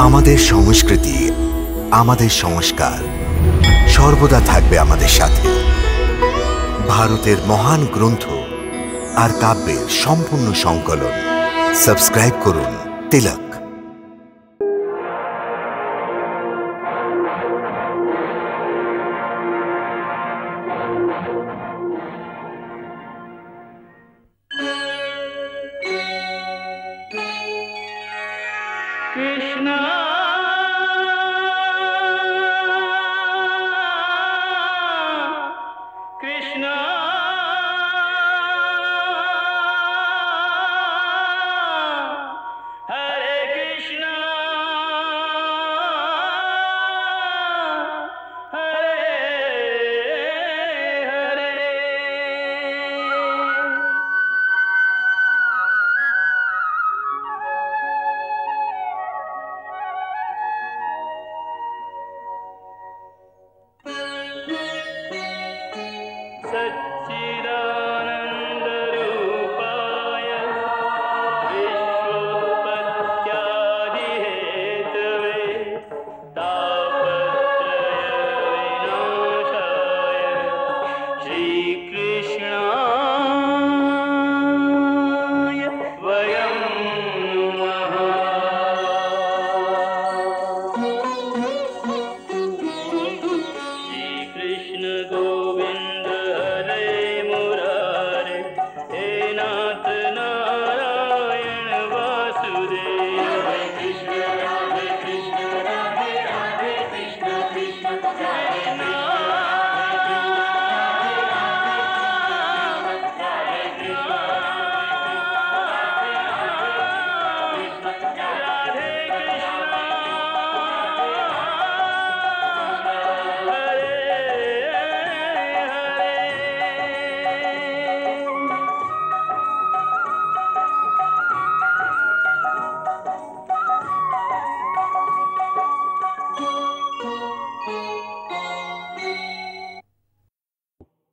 আমাদের সংস্কৃতি, আমাদের সংস্কার সর্বদা থাকবে আমাদের সাথে। ভারতের মহান গ্রন্থ আর কাব্যের সম্পূর্ণ সংকলন। সাবস্ক্রাইব করুন তিলক।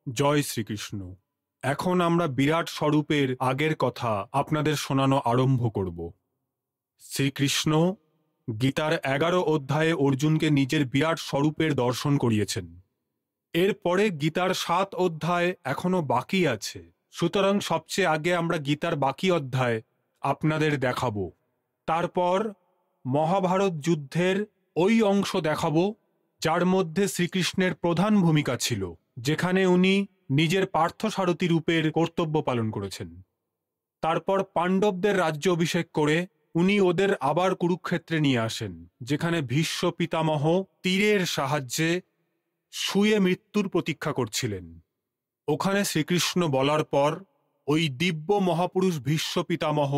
জয় শ্রীকৃষ্ণ। এখন আমরা বিরাট স্বরূপের আগের কথা আপনাদের শোনানো আরম্ভ করব। শ্রীকৃষ্ণ গীতার 11 অধ্যায়ে অর্জুনকে নিজের বিরাট স্বরূপের দর্শন করিয়েছেন। এরপরে গীতার 7 অধ্যায় এখনো বাকি আছে, সুতরাং সবচেয়ে আগে আমরা গীতার বাকি অধ্যায় আপনাদের দেখাবো। তারপর মহাভারত যুদ্ধের ওই অংশ দেখাবো যার মধ্যে শ্রীকৃষ্ণের প্রধান ভূমিকা ছিল, যেখানে উনি নিজের পার্থসারথী রূপের কর্তব্য পালন করেছেন। তারপর পাণ্ডবদের রাজ্য অভিষেক করে উনি ওদের আবার কুরুক্ষেত্রে নিয়ে আসেন, যেখানে ভীষ্ম পিতামহ তীরের সাহায্যে শুয়ে মৃত্যুর প্রতীক্ষা করছিলেন। ওখানে শ্রীকৃষ্ণ বলার পর ওই দিব্য মহাপুরুষ ভীষ্ম পিতামহ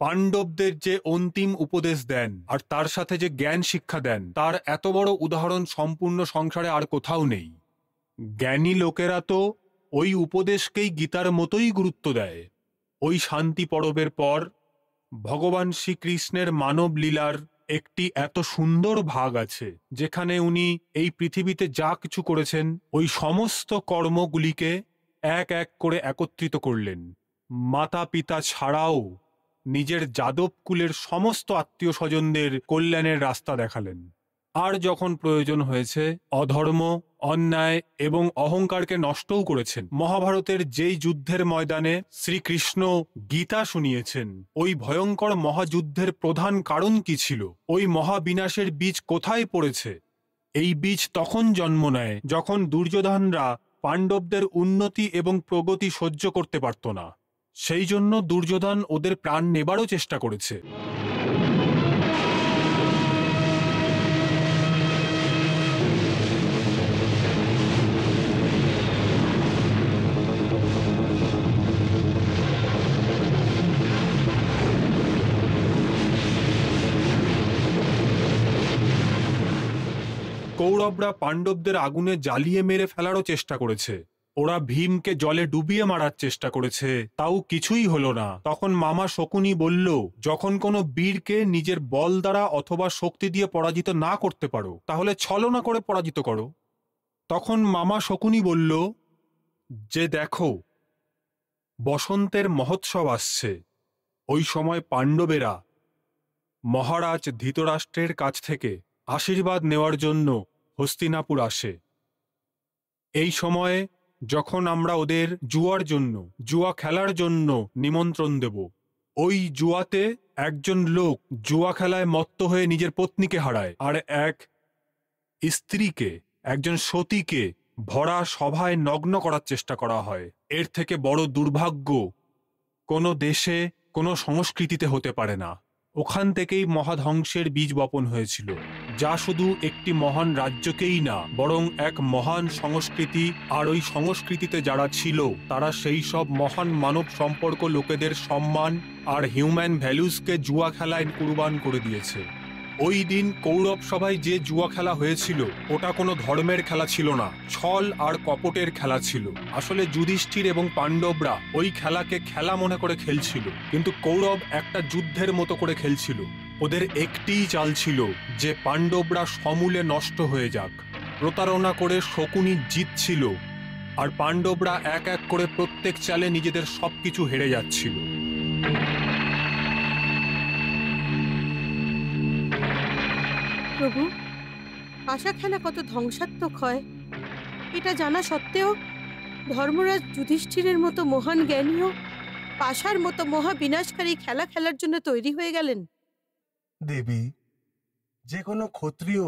পাণ্ডবদের যে অন্তিম উপদেশ দেন আর তার সাথে যে জ্ঞান শিক্ষা দেন, তার এত বড় উদাহরণ সম্পূর্ণ সংসারে আর কোথাও নেই। জ্ঞানী লোকেরা তো ওই উপদেশকেই গীতার মতোই গুরুত্ব দেয়। ওই শান্তি পরবের পর ভগবান শ্রীকৃষ্ণের মানব লীলার একটি এত সুন্দর ভাগ আছে, যেখানে উনি এই পৃথিবীতে যা কিছু করেছেন ওই সমস্ত কর্মগুলিকে এক এক করে একত্রিত করলেন। মাতা পিতা ছাড়াও নিজের যাদব কুলের সমস্ত আত্মীয় স্বজনদের কল্যাণের রাস্তা দেখালেন। আর যখন প্রয়োজন হয়েছে অধর্ম, অন্যায় এবং অহংকারকে নষ্টও করেছেন। মহাভারতের যেই যুদ্ধের ময়দানে শ্রীকৃষ্ণ গীতা শুনিয়েছেন, ওই ভয়ঙ্কর মহাযুদ্ধের প্রধান কারণ কি ছিল, ওই মহাবিনাশের বীজ কোথায় পড়েছে, এই বীজ তখন জন্ম নেয় যখন দুর্যোধনরা পাণ্ডবদের উন্নতি এবং প্রগতি সহ্য করতে পারত না। সেই জন্য দুর্যোধন ওদের প্রাণ নেবারও চেষ্টা করেছে। কৌরবরা পাণ্ডবদের আগুনে জ্বালিয়ে মেরে ফেলারও চেষ্টা করেছে। ওরা ভীমকে জলে ডুবিয়ে মারার চেষ্টা করেছে, তাও কিছুই হলো না। তখন মামা শকুনি বলল, যখন কোনো বীরকে নিজের বল দ্বারা অথবা শক্তি দিয়ে পরাজিত না করতে পারো, তাহলে ছলনা করে পরাজিত করো। তখন মামা শকুনি বলল যে দেখো, বসন্তের মহোৎসব আসছে, ওই সময় পাণ্ডবেরা মহারাজ ধৃতরাষ্ট্রের কাছ থেকে আশীর্বাদ নেওয়ার জন্য হস্তিনাপুর আসে। এই সময়ে যখন আমরা ওদের জুয়া খেলার জন্য নিমন্ত্রণ দেব, ওই জুয়াতে একজন লোক জুয়া খেলায় মত্ত হয়ে নিজের পত্নীকে হারায়, আর এক স্ত্রীকে, একজন সতীকে ভরা সভায় নগ্ন করার চেষ্টা করা হয়। এর থেকে বড় দুর্ভাগ্য কোনো দেশে, কোনো সংস্কৃতিতে হতে পারে না। ওখান থেকেই মহাধ্বংসের বীজ বপন হয়েছিল, যা শুধু একটি মহান রাজ্যকেই না, বরং এক মহান সংস্কৃতি, আর ওই সংস্কৃতিতে যারা ছিল তারা সেই সব মহান মানব সম্পর্ক, লোকেদের সম্মান আর হিউম্যান ভ্যালুসকে জুয়া খেলায় কুরবান করে দিয়েছে। ওই দিন কৌরব সভায় যে জুয়া খেলা হয়েছিল ওটা কোনো ধর্মের খেলা ছিল না, ছল আর কপটের খেলা ছিল। আসলে যুধিষ্ঠির এবং পাণ্ডবরা ওই খেলাকে খেলা মনে করে খেলছিল, কিন্তু কৌরব একটা যুদ্ধের মতো করে খেলছিল। ওদের একটিই চাল ছিল যে পাণ্ডবরা সমূলে নষ্ট হয়ে যাক। প্রতারণা করে শকুনি জিতছিল, আর পাণ্ডবরা এক এক করে প্রত্যেক চালে নিজেদের সবকিছু হেরে যাচ্ছিল। প্রভু, পাশা খেলা কত ধ্বংসাত্মক হয় এটা জানা সত্ত্বেও ধর্মরাজ যুধিষ্ঠিরের মতো মহান জ্ঞানীও পাশার মতো মহা বিনাশকারী খেলা খেলার জন্য তৈরি হয়ে গেলেন। দেবী, যে কোনো ক্ষত্রিয়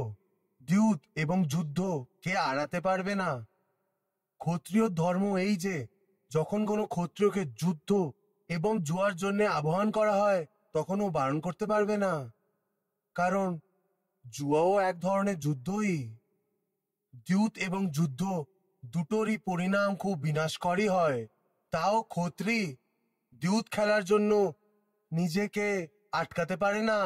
দ্যুত এবং যুদ্ধ কে আড়াতে পারবে না। ক্ষত্রিয় ধর্ম এই যে যখন কোনো ক্ষত্রিয়কে যুদ্ধ এবং জুয়ার জন্য আহ্বান করা হয় তখন ও বারণ করতে পারবে না, কারণ জুয়াও এক ধরনের যুদ্ধই। দ্যুত এবং যুদ্ধ দুটোরই পরিণাম খুব বিনাশকারী হয়। তাও ক্ষত্রি দ্যুত খেলার জন্য নিজেকে আটকাতে পারে না।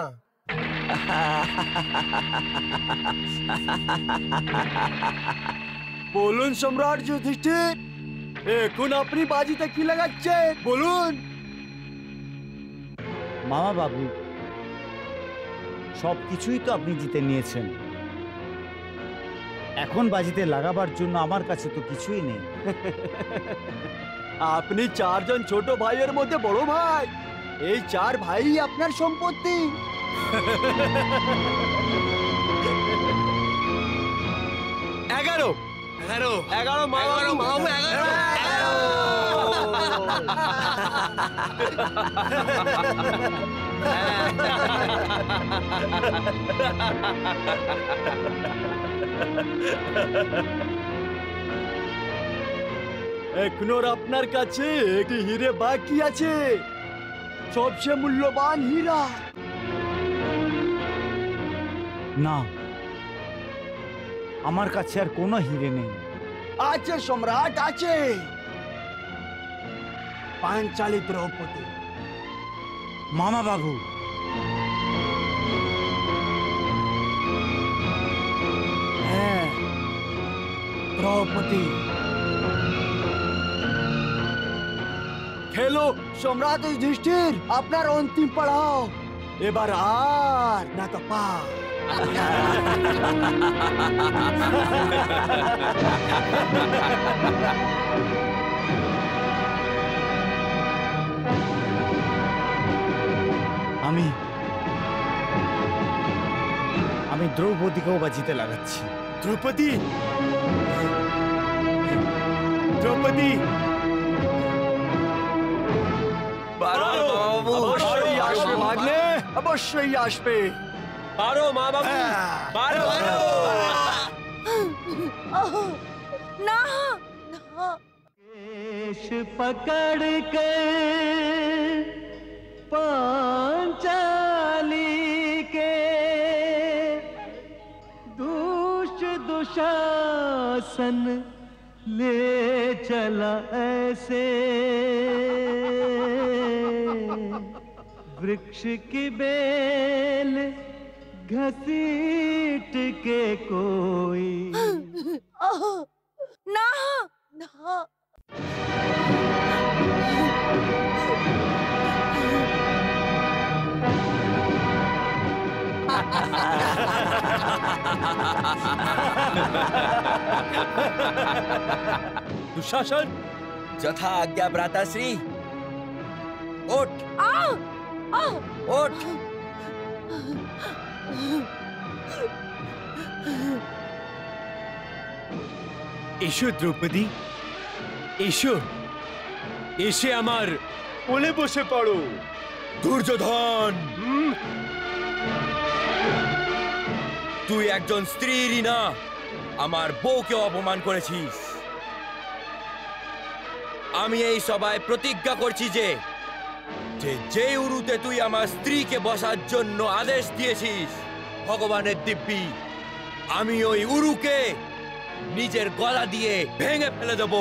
বলুন সম্রাট যুধিষ্ঠির, এখন আপনি বাজিতে কি লাগাচ্ছেন বলুন। মামা বাবু, সবকিছুই তো আপনি জিতে নিয়েছেন, এখন বাজিতে লাগাবার জন্য আমার কাছে তো কিছুই নেই। আপনি চারজন ছোট ভাইয়ের মধ্যে বড় ভাই, এই চার ভাই আপনার সম্পত্তি। এগারো এখনো আপনার কাছে একটি হিরে বাকি আছে, সবচেয়ে মূল্যবান হীরা। না, আমার কাছে আর কোনো হিরে নেই। আছে সম্রাট, আছে। পাঞ্চালী দ্রৌপদী। মামা বাবু, হ্যাঁ, দ্রৌপদী। খেলো সম্রাট যুধিষ্ঠির, আপনার অন্তিম পড়াও এবার, আর না তো পা। আমি দ্রৌপদীকেও বাজিতে লাগাচ্ছি। দ্রৌপদী, দ্রৌপদী অবশ্যই আসবে ভাগ্নে, অবশ্যই আসবে। পারো মা বাবু, পারো। না, केश पकड़ कर पांचाली के दुशासन ले चला ऐसे, वृक्ष की बेल घसीट के कोई। না, না। दुशासन, যথা আজ্ঞা ভ্রাতাশ্রী। ওঠ, ওঠ। এসো দ্রৌপদী, এসো, এসে আমার কোলে বসে পড়ো। দুর্যোধন, তুই একজন স্ত্রীরই না, আমার বউকে অপমান করেছিস। আমি এই সভায় প্রতিজ্ঞা করছি যে যে উরুতে তুই আমার স্ত্রীকে বসার জন্য আদেশ দিয়েছিস, ভগবানের দিব্যি, আমি ওই উরুকে নিজের গলা দিয়ে ভেঙে ফেলে দেব।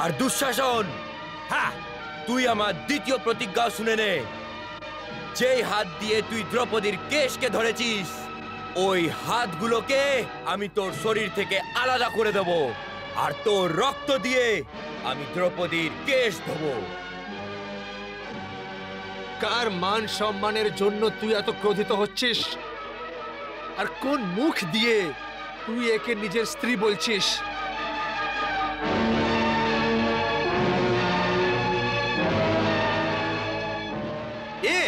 আর দুঃশাসন, তুই আমার দ্বিতীয় প্রতিজ্ঞা শুনে নে। যেই হাত দিয়ে তুই দ্রৌপদীর কেশকে ধরেছিস, ওই হাতগুলোকে আমি তোর শরীর থেকে আলাদা করে দেব, আর তোর রক্ত দিয়ে আমি দ্রৌপদীর কেশ ধোবো। কার মান সম্মানের জন্য তুই এত ক্রোধিত হচ্ছিস? আর কোন মুখ দিয়ে তুই একে নিজের স্ত্রী বলছিস? এ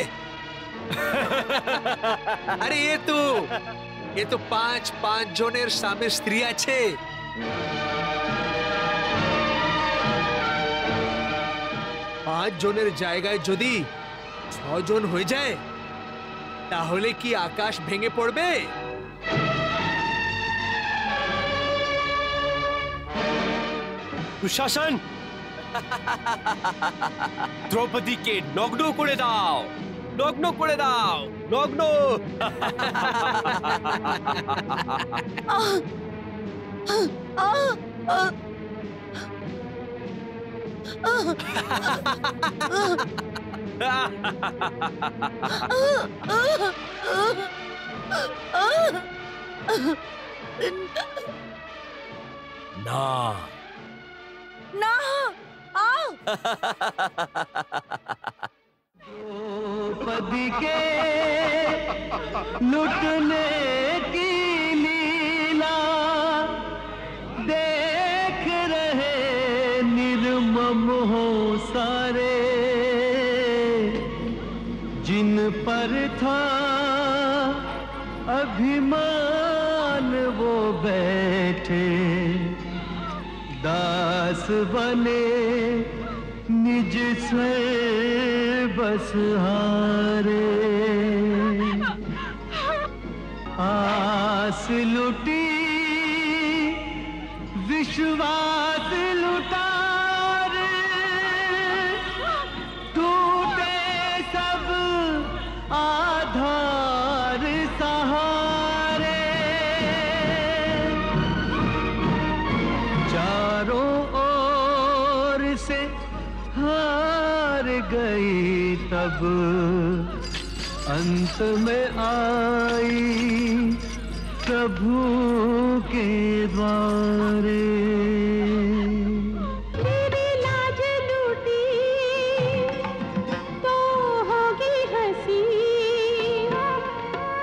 আরে এ তো পাঁচ জনের স্বামীর স্ত্রী আছে। পাঁচ জনের জায়গায় যদি 6 জন হয়ে যায়, তাহলে কি আকাশ ভেঙে পড়বে? দুঃশাসন, দ্রৌপদীকে নগ্ন করে দাও, নগ্ন করে দাও, নগ্ন। না না, द्रौपदी के लुटने की लीला देख रहे निर्मम हो सारे, जिन पर था अभिमान वो बैठे दास बने निज से बस हारे। आस लुटी विश्वास लुटा रे, टूटे सब आधार सहारे। चारों ओर से हार गई तब अंत में आई प्रभु के द्वारे। मेरी लाज लूटी तो होगी हंसी,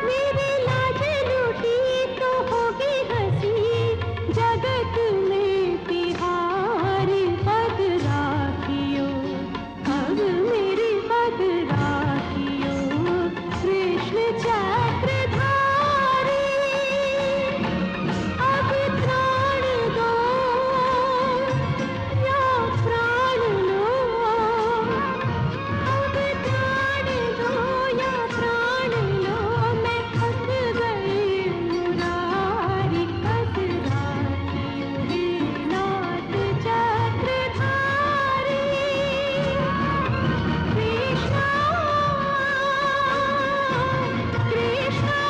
मेरी लाज लूटी तो होगी हंसी, जगत में तिहारी पद राखियो, अब मेरी पद राखियो। कृष्ण चक्रधारी अब प्राण दो या प्राण लो, अब प्राण दो या प्राण लो। मैं फंस गई मुरारी, पद राखियो हे नाथ चक्रधारी। कृष्णा कृष्णा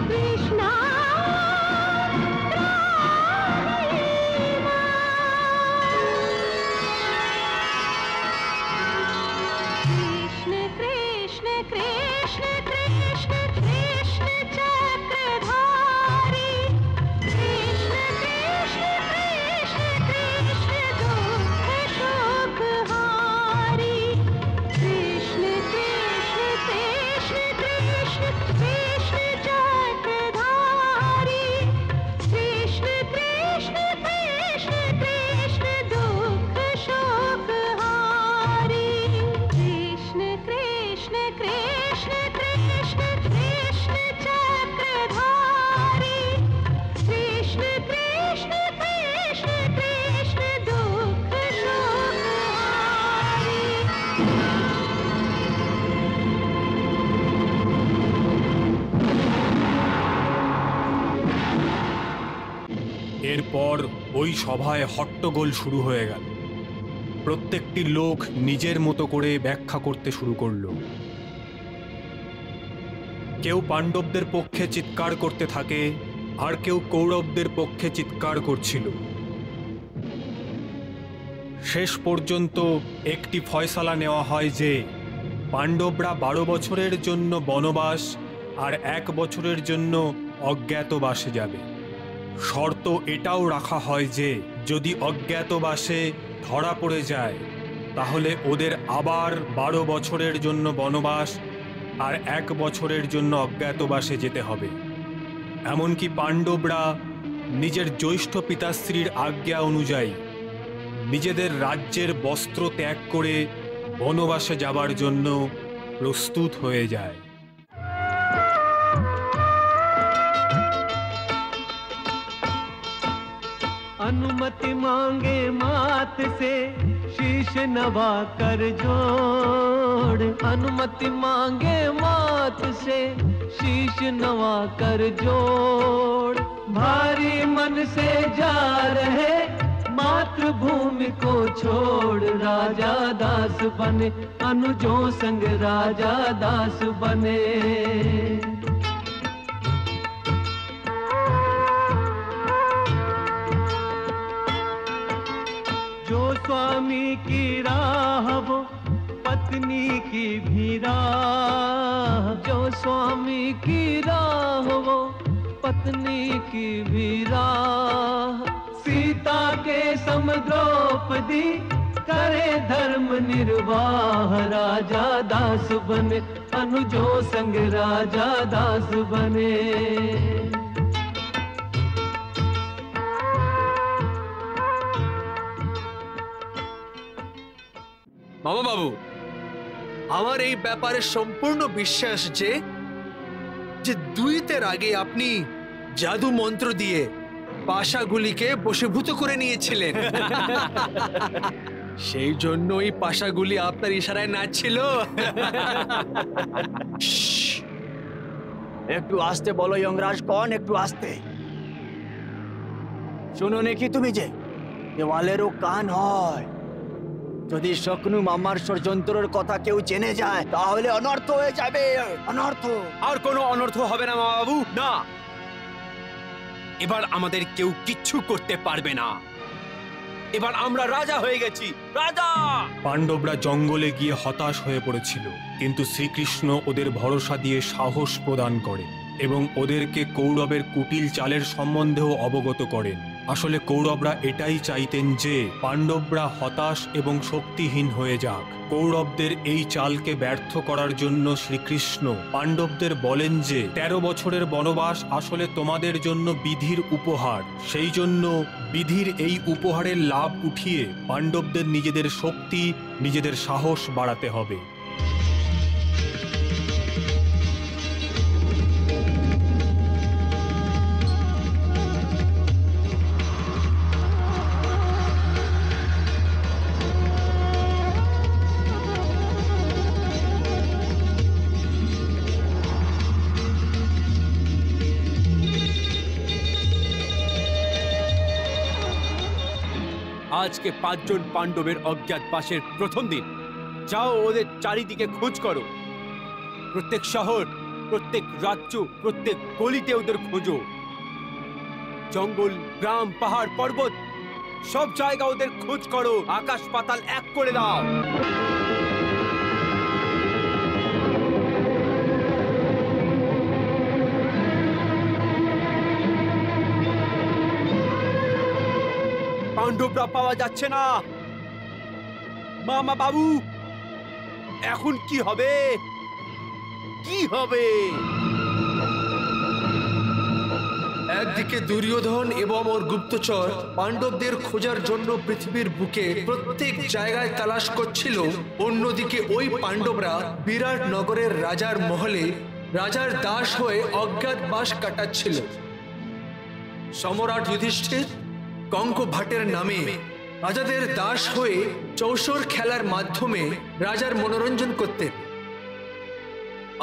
कृष्णा कृष्ण कृष्ण कृष्ण कृष्ण चक्रधारी, कृष्ण कृष्ण कृष्ण कृष्ण दुख शोक हारी। कृष्ण कृष्ण कृष्ण कृष्ण कृष्ण चक्रधारी, कृष्ण कृष्ण कृष्ण कृष्ण दुख शोक हारी। ওই সভায় হট্টগোল শুরু হয়ে গেল। প্রত্যেকটি লোক নিজের মতো করে ব্যাখ্যা করতে শুরু করলো। কেউ পাণ্ডবদের পক্ষে চিৎকার করতে থাকে, আর কেউ কৌরবদের পক্ষে চিৎকার করছিল। শেষ পর্যন্ত একটি ফয়সালা নেওয়া হয় যে পাণ্ডবরা 12 বছরের জন্য বনবাস আর 1 বছরের জন্য অজ্ঞাতবাসে যাবে। শর্ত এটাও রাখা হয় যে যদি অজ্ঞাতবাসে ধরা পড়ে যায় তাহলে ওদের আবার 12 বছরের জন্য বনবাস আর 1 বছরের জন্য অজ্ঞাতবাসে যেতে হবে। এমনকি পাণ্ডবরা নিজের জ্যৈষ্ঠ পিতাশ্রীর আজ্ঞা অনুযায়ী নিজেদের রাজ্যের বস্ত্র ত্যাগ করে বনবাসে যাবার জন্য প্রস্তুত হয়ে যায়। अनुमति मांगे मात से शीश नवा कर जोड़, अनुमति मांगे मात से शीश नवा कर जोड़। भारी मन से जा रहे मातृभूमि को छोड़, राजा दास बने अनुजों संग राजा दास बने। जो स्वामी की राह वो पत्नी की भी राह, जो स्वामी की राह वो पत्नी की भी राह। सीता के सम द्रौपदी करे धर्म निर्वाह, राजा दास बने अनुजों संग राजा दास बने। মামা বাবু, আমার এই ব্যাপারে সম্পূর্ণ বিশ্বাস যে যে দুইতের আগে আপনি জাদু মন্ত্র দিয়ে পাশাগুলিকে বশীভূত করে নিয়েছিলেন। সেই জন্য এই পাশাগুলি আপনার ইশারায় নাচছিল। একটু আস্তে বলো যমরাজ কন, একটু আস্তে। শুনো নাকি তুমি যে দেওয়ালেরও কান হয়? যদি শকুনি মামার ষড়যন্ত্রের কথা কেউ জেনে যায় তাহলে অনর্থ হয়ে যাবে, অনর্থ। আর কোনো অনর্থ হবে না মামা বাবু, না। এবার আমাদের কেউ কিচ্ছু করতে পারবে না। এবার আমরা রাজা হয়ে গেছি, রাজা। পাণ্ডবরা জঙ্গলে গিয়ে হতাশ হয়ে পড়েছিল, কিন্তু শ্রীকৃষ্ণ ওদের ভরসা দিয়ে সাহস প্রদান করেন এবং ওদেরকে কৌরবের কুটিল চালের সম্বন্ধেও অবগত করেন। আসলে কৌরবরা এটাই চাইতেন যে পাণ্ডবরা হতাশ এবং শক্তিহীন হয়ে যাক। কৌরবদের এই চালকে ব্যর্থ করার জন্য শ্রীকৃষ্ণ পাণ্ডবদের বলেন যে 13 বছরের বনবাস আসলে তোমাদের জন্য বিধির উপহার। সেই জন্য বিধির এই উপহারের লাভ উঠিয়ে পাণ্ডবদের নিজেদের শক্তি, নিজেদের সাহস বাড়াতে হবে। আজকে 5 জন পাণ্ডবের অজ্ঞাতবাসের প্রথম দিন। যাও ওদের চারিদিকে খোঁজ করো, প্রত্যেক শহর, প্রত্যেক রাজ্য, প্রত্যেক গলিতে ওদের খোঁজো। জঙ্গল, গ্রাম, পাহাড়, পর্বত সব জায়গা ওদের খোঁজ করো। আকাশ পাতাল এক করে দাও। পাণ্ডবরা পাওয়া যাচ্ছে না। মামা বাবু, এখন কি হবে? কি হবে? একদিকে দুর্যোধন এবং ওর গুপ্তচর পাণ্ডবদের খোঁজার জন্য পৃথিবীর বুকে প্রত্যেক জায়গায় তালাশ করছিল, অন্যদিকে ওই পাণ্ডবরা বিরাট নগরের রাজার মহলে রাজার দাস হয়ে অজ্ঞাতবাস কাটাচ্ছিল। সম্রাট যুধিষ্ঠির কঙ্ক ভাটের নামে রাজাদের দাস হয়ে চৌসর খেলার মাধ্যমে রাজার মনোরঞ্জন করতেন,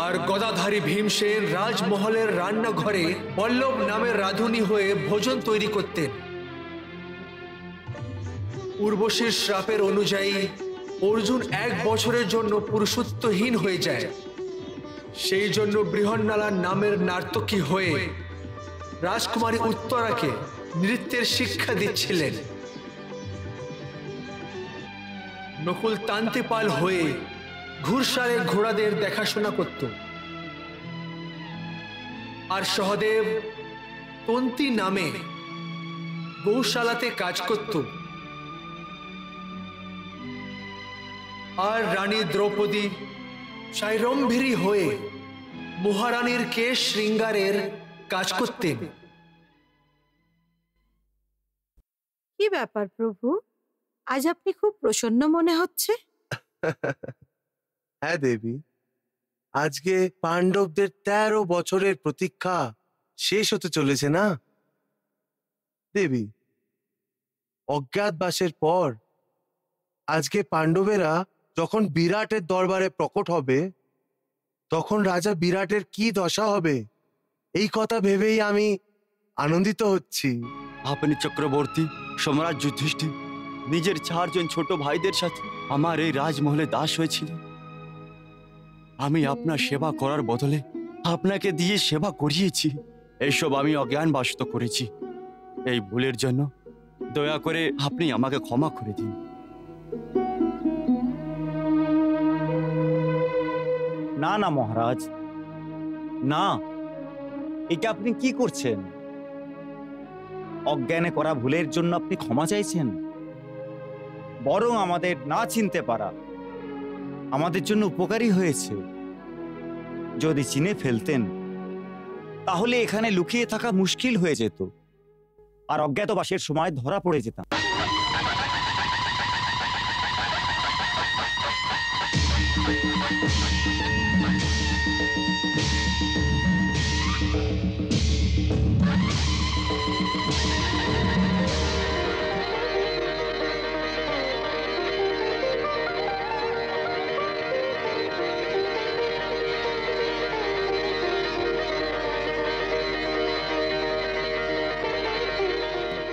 আর গদাধারী ভীমসেন রাজমহলের রান্নাঘরে বল্লভ নামের রাঁধুনি হয়ে ভোজন তৈরি করতেন। উর্বশীর শ্রাপের অনুযায়ী অর্জুন 1 বছরের জন্য পুরুষত্বহীন হয়ে যায়। সেই জন্য বৃহন্নলা নামের নার্তকী হয়ে রাজকুমারী উত্তরাকে নৃত্যের শিক্ষা দিচ্ছিলেন। নকুল তান্তিপাল হয়ে ঘুরসারে ঘোড়াদের দেখাশোনা করত, আর সহদেব তন্তি নামে গৌশালাতে কাজ করত। আর রানী দ্রৌপদী সাইরম্ভেরি হয়ে মহারানীর কেশ শৃঙ্গারের কাজ করতেন। কি ব্যাপার প্রভু, আজ আপনি খুব প্রসন্ন মনে হচ্ছে? হ্যাঁ দেবী, আজকে পাণ্ডবদের 13 বছরের প্রতীক্ষা শেষ হতে চলেছে না দেবী। অজ্ঞাতবাসের পর আজকে পাণ্ডবেরা যখন বিরাটের দরবারে প্রকট হবে, তখন রাজা বিরাটের কি দশা হবে এই কথা ভেবেই আমি আনন্দিত হচ্ছি। আপনি চক্রবর্তী সম্রাট যুধিষ্ঠির নিজের 4 জন ছোট ভাইদের সাথে আমার এই রাজমহলে দাস হয়েছিলেন। আমি আপনার সেবা করার বদলে আপনাকে দিয়ে সেবা করিয়েছি। এইসব আমি অজ্ঞানবশত করেছি। এই ভুলের জন্য দয়া করে আপনি আমাকে ক্ষমা করে দিন। না না মহারাজ, না, এটা আপনি কি করছেন? অজ্ঞানে করা ভুলের জন্য আপনি ক্ষমা চাইছেন? বরং আমাদের না চিনতে পারা আমাদের জন্য উপকারী হয়েছে। যদি চিনে ফেলতেন তাহলে এখানে লুকিয়ে থাকা মুশকিল হয়ে যেত, আর অজ্ঞাতবাসের সময় ধরা পড়ে যেতাম।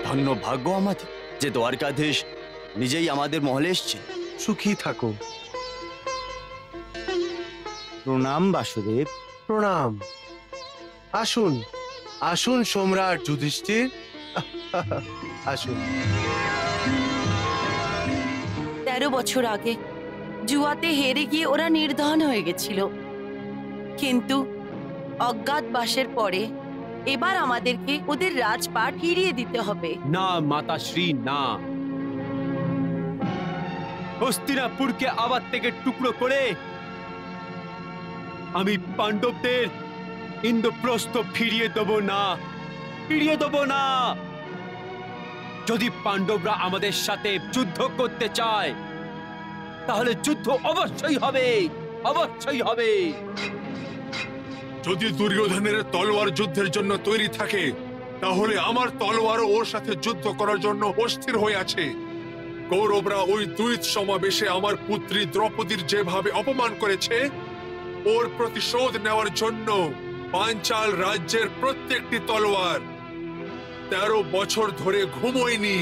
ধন্য ভাগ্য আমাদের যে দ্বারকাধীশ নিজেই আমাদের মহলে এসছে। সুখী থাকো। প্রণাম বাসুদেব। প্রণাম। আসুন আসুন সম্রাট যুধিষ্ঠির, আসুন। 13 বছর আগে জুয়াতে হেরে গিয়ে ওরা নির্ধন হয়ে গেছিল, কিন্তু অজ্ঞাতবাসের পরে এবার আমাদেরকে ওদের রাজপাট ফিরিয়ে দিতে হবে। না মাতাশ্রী, না। হস্তিনাপুরকে আবার থেকে টুকরো করে আমি পাণ্ডবদের ইন্দ্রপ্রস্থ ফিরিয়ে দেব না, ফিরিয়ে দেব না। যদি পাণ্ডবরা আমাদের সাথে যুদ্ধ করতে চায় তাহলে যুদ্ধ অবশ্যই হবে, অবশ্যই হবে। যদি দুর্যোধনের তলোয়ার যুদ্ধের জন্য তৈরি থাকে, তাহলে আমার তলোয়ারও ওর সাথে যুদ্ধ করার জন্য অস্থির হয়ে আছে। কৌরবরা ওই দ্বৈত সমাবেশে আমার পুত্রী দ্রৌপদীর যেভাবে অপমান করেছে, ওর প্রতিশোধ নেওয়ার জন্য পাঞ্চাল রাজ্যের প্রত্যেকটি তলোয়ার 13 বছর ধরে ঘুমোয়নি।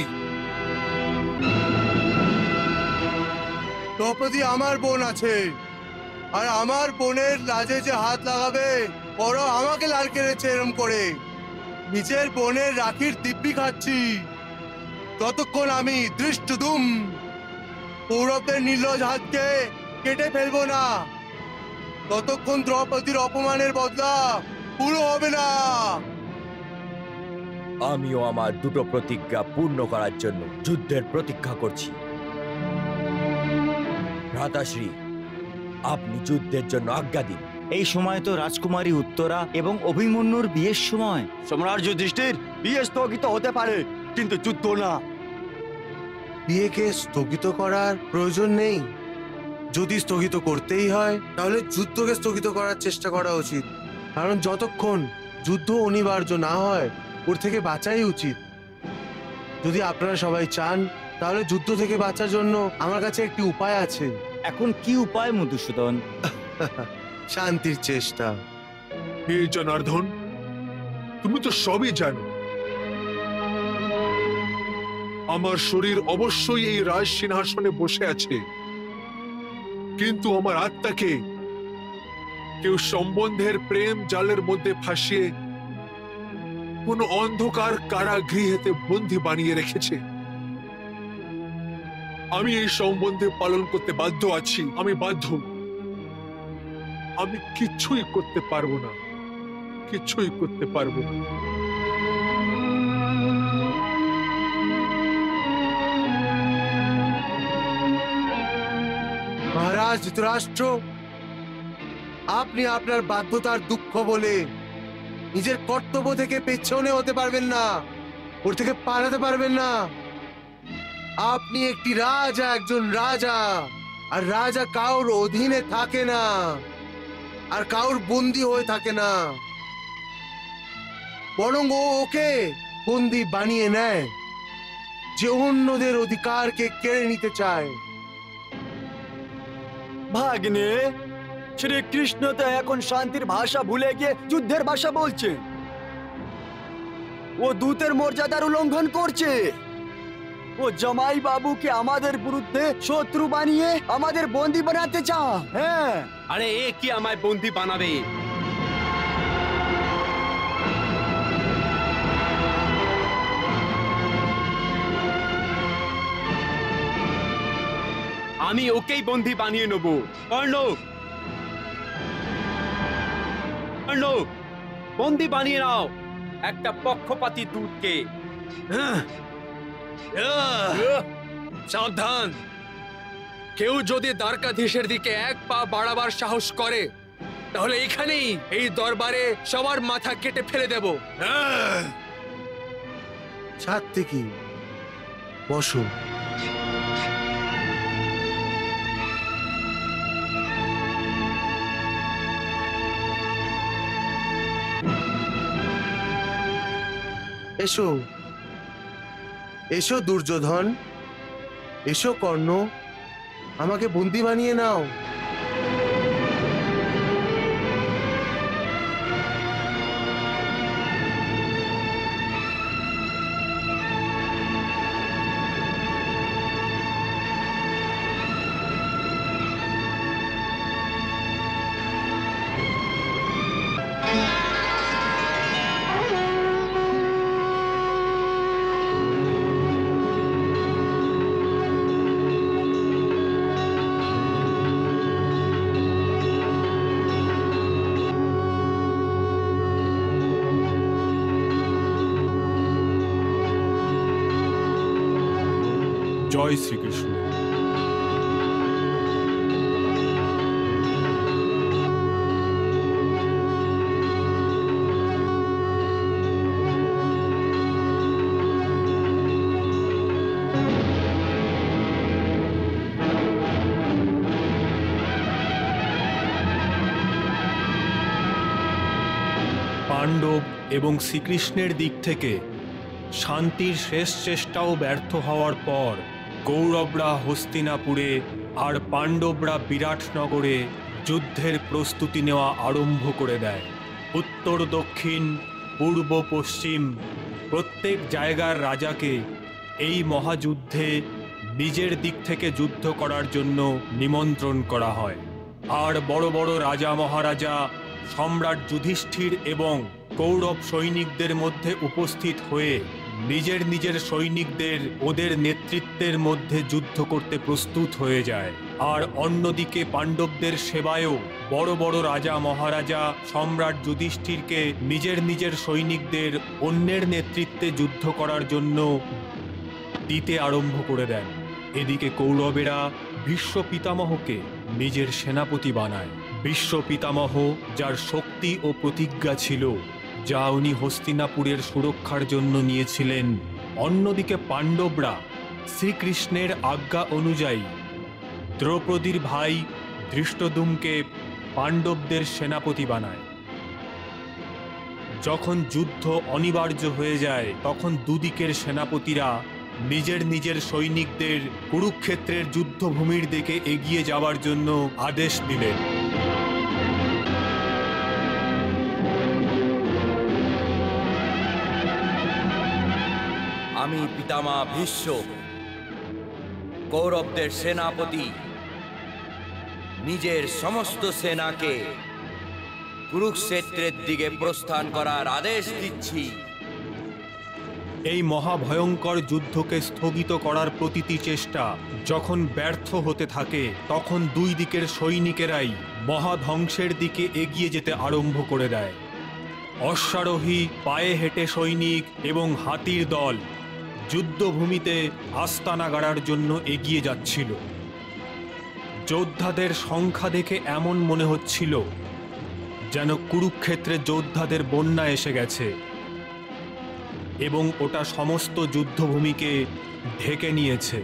দ্রৌপদী আমার বোন আছে, আর আমার বোনের লাজে যে হাত লাগাবে, বড় আমাকে লাল কেড়েছে এরম করে। নিজের বোনের রাখির দিব্যি খাচ্ছি ততক্ষণ আমি দৃষ্টদুম কৌরবদের নির্লজ হাতকে কেটে ফেলবো না, ততক্ষণ দ্রৌপদীর অপমানের বদলা পুরো হবে না। আমিও আমার দুটো প্রতিজ্ঞা পূর্ণ করার জন্য যুদ্ধের প্রতীক্ষা করছি। ভ্রাতাশ্রী, আপনি যুদ্ধের জন্য আজ্ঞা দিন। এই সময় তো রাজকুমারী উত্তরা এবং অভিমন্যুর বিয়ের সময়। সম্রাট যুধিষ্ঠির, বিয়ে স্থগিত হতে পারে, কিন্তু যুদ্ধ না। বিয়েকে স্থগিত করার প্রয়োজন নেই। যদি স্থগিত করতেই হয় তাহলে যুদ্ধকে স্থগিত করার চেষ্টা করা উচিত, কারণ যতক্ষণ যুদ্ধ অনিবার্য না হয় ওর থেকে বাঁচাই উচিত। যদি আপনারা সবাই চান তাহলে যুদ্ধ থেকে বাঁচার জন্য আমার কাছে একটি উপায় আছে। এখন কি উপায় মধুসূদন? শান্তির চেষ্টা। হে জনার্দন, তুমি তো সবই জানো। আমার শরীর অবশ্যই এই রাজ সিংহাসনে বসে আছে, কিন্তু আমার আত্মাকে কেউ সম্বন্ধের প্রেম জালের মধ্যে ফাঁসিয়ে কোন অন্ধকার কারাগৃহেতে বন্দী বানিয়ে রেখেছে। আমি এই সম্বন্ধে পালন করতে বাধ্য আছি, আমি বাধ্য। আমি কিছুই করতে পারবো না, কিছুই করতে পারবো না। মহারাজ ধৃতরাষ্ট্র, আপনি আপনার বাধ্যতার দুঃখ বলে নিজের কর্তব্য থেকে পেছনে হতে পারবেন না, ওর থেকে পালাতে পারবেন না। আপনি একটি রাজা, একজন রাজা, আর রাজা কাউর অধীনে থাকে না, আর কাউর বন্দী হয়ে থাকে না, বরং ওকে বন্দী বানিয়ে নেয় যে অন্যদের অধিকারকে কেড়ে নিতে চায়। ভাগ্নে, শ্রীকৃষ্ণ তো এখন শান্তির ভাষা ভুলে গিয়ে যুদ্ধের ভাষা বলছে। ও দূতের মর্যাদার উল্লঙ্ঘন করছে। ও জামাই বাবুকে আমাদের বিরুদ্ধে শত্রু বানিয়ে আমাদের বন্দী বানাতে চায়। হ্যাঁ, আরে এ কি আমায় বন্দী বানাবে? আমি ওকেই বন্দী বানিয়ে নেব। কর্ণ, কর্ণ, বন্দী বানিয়ে নাও একটা পক্ষপাতী দূতকে। সাবধান, কেউ যদি দ্বারকাধীশের দিকে এক পা বাড়াবার সাহস করে তাহলে এখানেই এই দরবারে সবার মাথা কেটে ফেলে দেব। ছাড়তে কি, বসো। এসো এসো দুর্যোধন, এসো কর্ণ, আমাকে বন্দী বানিয়ে নাও। জয় শ্রীকৃষ্ণ। পাণ্ডব এবং শ্রীকৃষ্ণের দিক থেকে শান্তির শেষ চেষ্টাও ব্যর্থ হওয়ার পর কৌরবরা হস্তিনাপুরে আর পাণ্ডবরা বিরাটনগরে যুদ্ধের প্রস্তুতি নেওয়া আরম্ভ করে দেয়। উত্তর দক্ষিণ পূর্ব পশ্চিম প্রত্যেক জায়গার রাজাকে এই মহাযুদ্ধে নিজের দিক থেকে যুদ্ধ করার জন্য নিমন্ত্রণ করা হয়। আর বড় বড় রাজা মহারাজা সম্রাট যুধিষ্ঠির এবং কৌরব সৈনিকদের মধ্যে উপস্থিত হয়ে নিজের নিজের সৈনিকদের ওদের নেতৃত্বের মধ্যে যুদ্ধ করতে প্রস্তুত হয়ে যায়। আর অন্যদিকে পাণ্ডবদের সেবায়ও বড় বড় রাজা মহারাজা সম্রাট যুধিষ্ঠিরকে নিজের নিজের সৈনিকদের অন্যের নেতৃত্বে যুদ্ধ করার জন্য দিতে আরম্ভ করে দেন। এদিকে কৌরবেরা ভীষ্ম পিতামহকে নিজের সেনাপতি বানায়। ভীষ্ম পিতামহ, যার শক্তি ও প্রতিজ্ঞা ছিল, যা উনি হস্তিনাপুরের সুরক্ষার জন্য নিয়েছিলেন। অন্যদিকে পাণ্ডবরা শ্রীকৃষ্ণের আজ্ঞা অনুযায়ী দ্রৌপদীর ভাই ধৃষ্টদ্যুম্নকে পাণ্ডবদের সেনাপতি বানায়। যখন যুদ্ধ অনিবার্য হয়ে যায় তখন দুদিকের সেনাপতিরা নিজের নিজের সৈনিকদের কুরুক্ষেত্রের যুদ্ধভূমির দিকে এগিয়ে যাওয়ার জন্য আদেশ দিলেন। আমি পিতামা ভীষ্ম, কৌরবদের সেনাপতি, নিজের সমস্ত সেনাকে কুরুক্ষেত্রের দিকে প্রস্থান করার আদেশ দিচ্ছি। এই মহাভয়ঙ্কর যুদ্ধকে স্থগিত করার প্রতিটি চেষ্টা যখন ব্যর্থ হতে থাকে, তখন দুই দিকের সৈনিকেরাই মহাধ্বংসের দিকে এগিয়ে যেতে আরম্ভ করে দেয়। অশ্বারোহী, পায়ে হেঁটে সৈনিক এবং হাতির দল যুদ্ধভূমিতে আস্তানা গাড়ার জন্য এগিয়ে যাচ্ছিল। যোদ্ধাদের সংখ্যা দেখে এমন মনে হচ্ছিল যেন কুরুক্ষেত্রে যোদ্ধাদের বন্যা এসে গেছে এবং ওটা সমস্ত যুদ্ধভূমিকে ঢেকে নিয়েছে।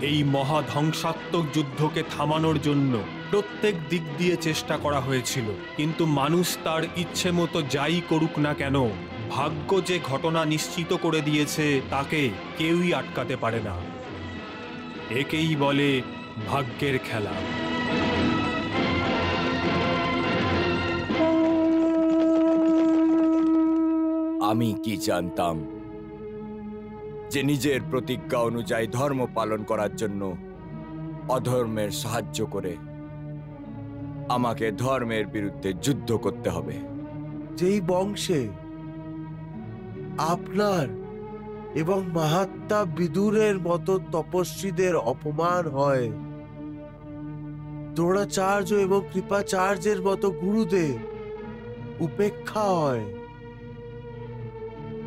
এই মহাধ্বংসাত্মক যুদ্ধকে থামানোর জন্য প্রত্যেক দিক দিয়ে চেষ্টা করা হয়েছিল, কিন্তু মানুষ তার ইচ্ছে মতো যাই করুক না কেন, ভাগ্য যে ঘটনা নিশ্চিত করে দিয়েছে তাকে কেউই আটকাতে পারে না। একেই বলে ভাগ্যের খেলা। আমি কি জানতাম যে নিজের প্রতিজ্ঞা অনুযায়ী ধর্ম পালন করার জন্য অধর্মের সাহায্য করে আমাকে ধর্মের বিরুদ্ধে যুদ্ধ করতে হবে। যেই বংশে আপনার এবং মহাত্মা বিদুরের মতো তপস্বীদের অপমান হয়, দ্রোণাচার্য এবং কৃপাচার্যের মতো গুরুদের উপেক্ষা হয়,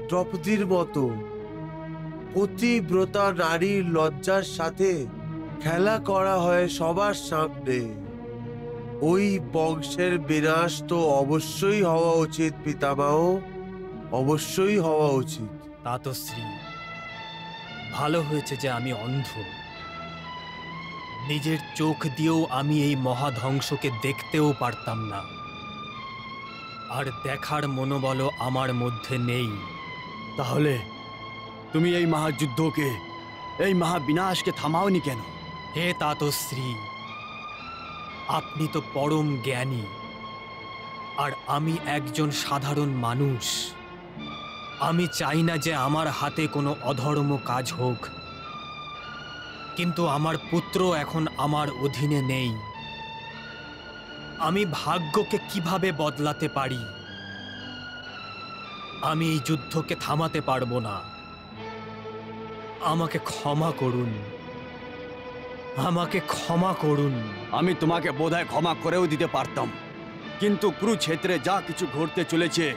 দ্রৌপদীর মতো পতিব্রতা নারীর লজ্জার সাথে খেলা করা হয় সবার সামনে, ওই বংশের বিনাশ তো অবশ্যই হওয়া উচিত পিতামহ, অবশ্যই হওয়া উচিত। তাতশ্রী, ভালো হয়েছে যে আমি অন্ধ। নিজের চোখ দিয়েও আমি এই মহাধ্বংসকে দেখতেও পারতাম না, আর দেখার মনোবলও আমার মধ্যে নেই। তাহলে তুমি এই মহাযুদ্ধকে, এই মহাবিনাশকে থামাওনি কেন? হে তাতশ্রী, আপনি তো পরম জ্ঞানী, আর আমি একজন সাধারণ মানুষ। আমি চাই না যে আমার হাতে কোনো অধর্ম কাজ হোক, কিন্তু আমার পুত্র এখন আমার অধীনে নেই। আমি ভাগ্যকে কিভাবে বদলাতে পারি? আমি এই যুদ্ধকে থামাতে পারবো না। আমাকে ক্ষমা করুন, আমাকে ক্ষমা করুন। আমি তোমাকে বোধহয় ক্ষমা করেও দিতে পারতাম, কিন্তু কুরুক্ষেত্রে যা কিছু ঘটতে চলেছে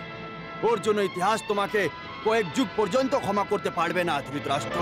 ওর জন্য ইতিহাস তোমাকে কয়েক যুগ পর্যন্ত ক্ষমা করতে পারবে না ধৃতরাষ্ট্র।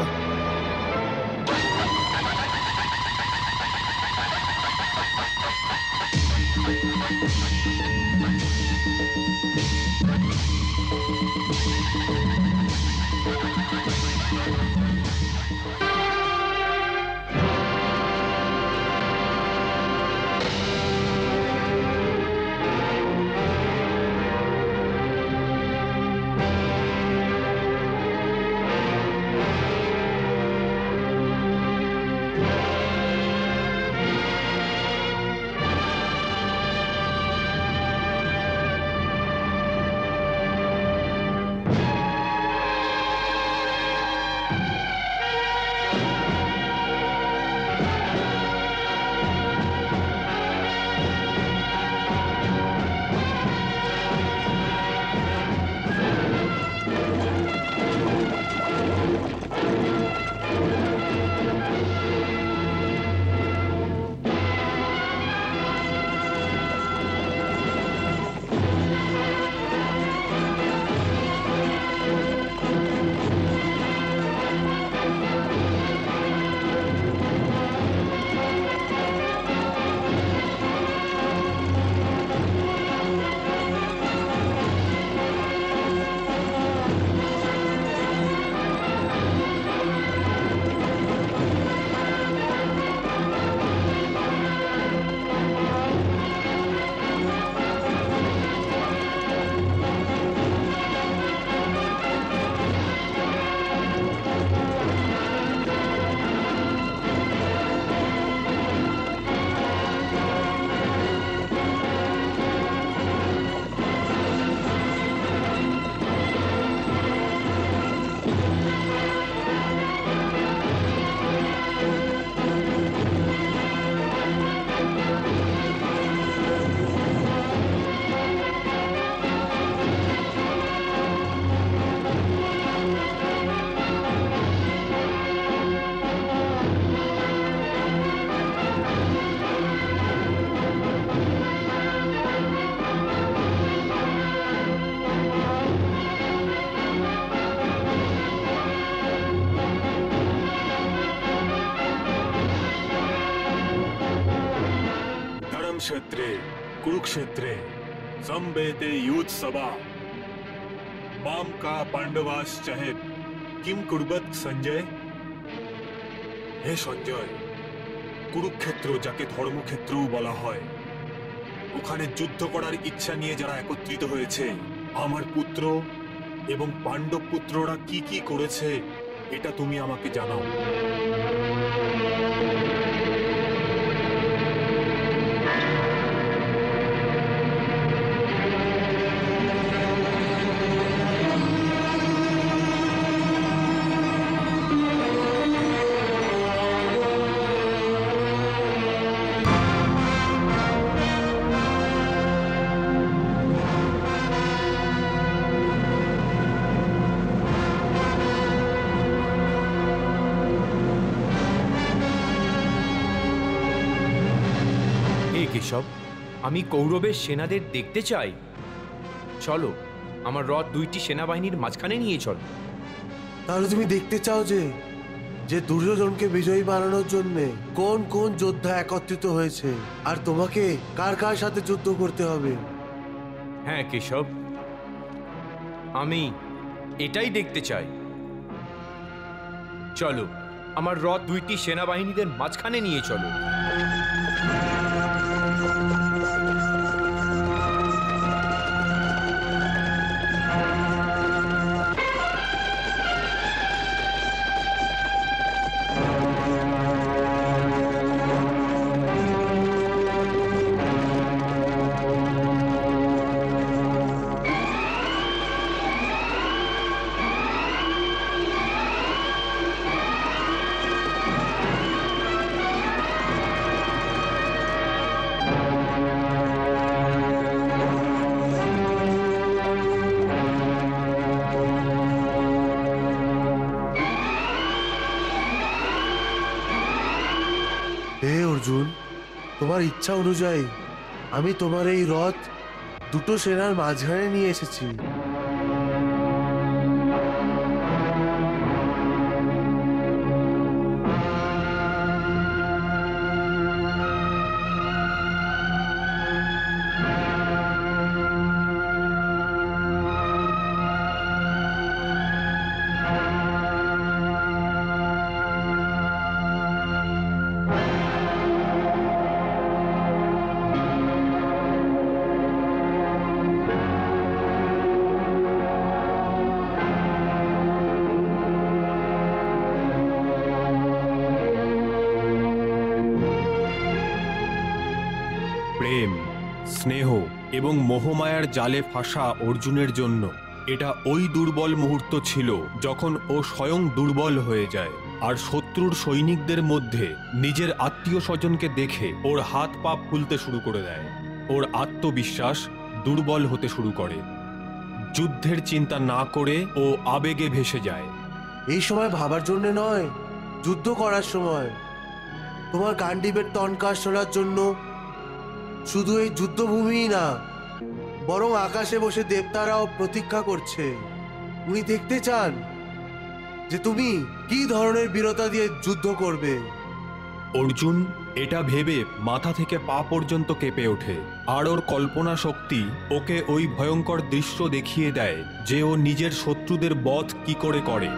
ক্ষেত্রে কুরুক্ষেত্রে সম্বেতে युद्ध सभा माम का पांडवास चाहे किम कुर्बत संजय। হে সঞ্জয়, কুরুক্ষেত্র যাকে ধর্মক্ষেত্রও বলা হয়, ওখানে যুদ্ধ করার ইচ্ছা নিয়ে যারা একত্রিত হয়েছে, আমার পুত্র এবং পাণ্ডব পুত্ররা কি কি করেছে এটা তুমি আমাকে জানাও। কেশব, আমি কৌরবের সেনাদের দেখতে চাই। চলো, আমার রথ দুইটি সেনাবাহিনীর মাঝখানে নিয়ে চলো। তাহলে তুমি দেখতে চাও যে দুর্যোধনকে বিজয়ী বানানোর জন্য কোন কোন যোদ্ধা একত্রিত হয়েছে আর তোমাকে কার কার সাথে যুদ্ধ করতে হবে? হ্যাঁ কেশব, আমি এটাই দেখতে চাই। চলো, আমার রথ দুইটি সেনাবাহিনীদের মাঝখানে নিয়ে চলো। হে অর্জুন, তোমার ইচ্ছা অনুযায়ী আমি তোমার এই রথ দুটো সেনার মাঝখানে নিয়ে এসেছি। প্রেম, স্নেহ এবং মোহমায়ার জালে ফাঁসা অর্জুনের জন্য এটা ওই দুর্বল মুহূর্ত ছিল যখন ও স্বয়ং দুর্বল হয়ে যায় আর শত্রুর সৈনিকদের মধ্যে নিজের আত্মীয় স্বজনকে দেখে ওর হাত পা ফুলতে শুরু করে দেয়। ওর আত্মবিশ্বাস দুর্বল হতে শুরু করে। যুদ্ধের চিন্তা না করে ও আবেগে ভেসে যায়। এই সময় ভাবার জন্য নয়, যুদ্ধ করার সময়। তোমার গান্ডীবের টনকার শোনার জন্য শুধু এই যুদ্ধভূমিই না, বরং আকাশে বসে দেবতারাও প্রতীক্ষা করছে। উনি দেখতে চান যে তুমি কি ধরনের বীরতা দিয়ে যুদ্ধ করবে। অর্জুন এটা ভেবে মাথা থেকে পা পর্যন্ত কেঁপে ওঠে আর ওর কল্পনা শক্তি ওকে ওই ভয়ঙ্কর দৃশ্য দেখিয়ে দেয় যে ও নিজের শত্রুদের বধ কি করে করে।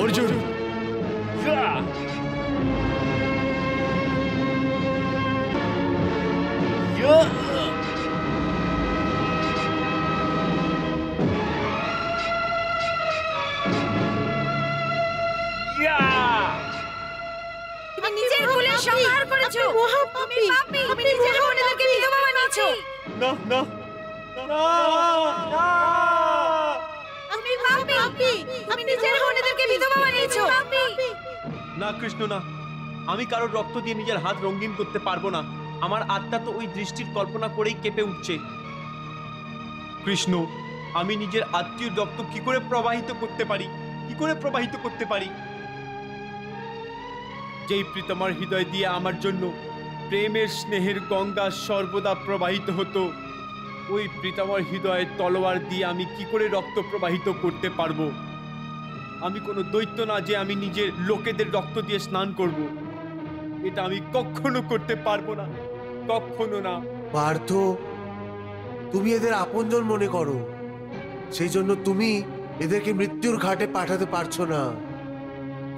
অর্জুন, নিজের কুলের সংহার করেছো। তুমি পাপী, তুমি নিজের না না আমি পাপী, তুমি নিজের বোনেদেরকে বিধবা বানিয়েছো। না কৃষ্ণ না, আমি কারোর রক্ত দিয়ে নিজের হাত রঙিন করতে পারবো না। আমার আত্মা তো ওই দৃষ্টির কল্পনা করেই কেঁপে উঠছে। কৃষ্ণ, আমি নিজের আত্মীয় রক্ত কি করে প্রবাহিত করতে পারি? কি করে প্রবাহিত করতে পারি? যেই প্রীতমার হৃদয় দিয়ে আমার জন্য প্রেমের স্নেহের গঙ্গা সর্বদা প্রবাহিত হতো, ওই প্রীতমার হৃদয়ে তলোয়ার দিয়ে আমি কি করে রক্ত প্রবাহিত করতে পারবো? আমি কোনো দৈত্য না যে আমি নিজের লোকেদের রক্ত দিয়ে স্নান করব। এটা আমি কখনো করতে পারবো না, কখনো না। পার্থ, তুমি এদের আপনজন মনে করো, সেই জন্য তুমি এদেরকে মৃত্যুর ঘাটে পাঠাতে পারছো না।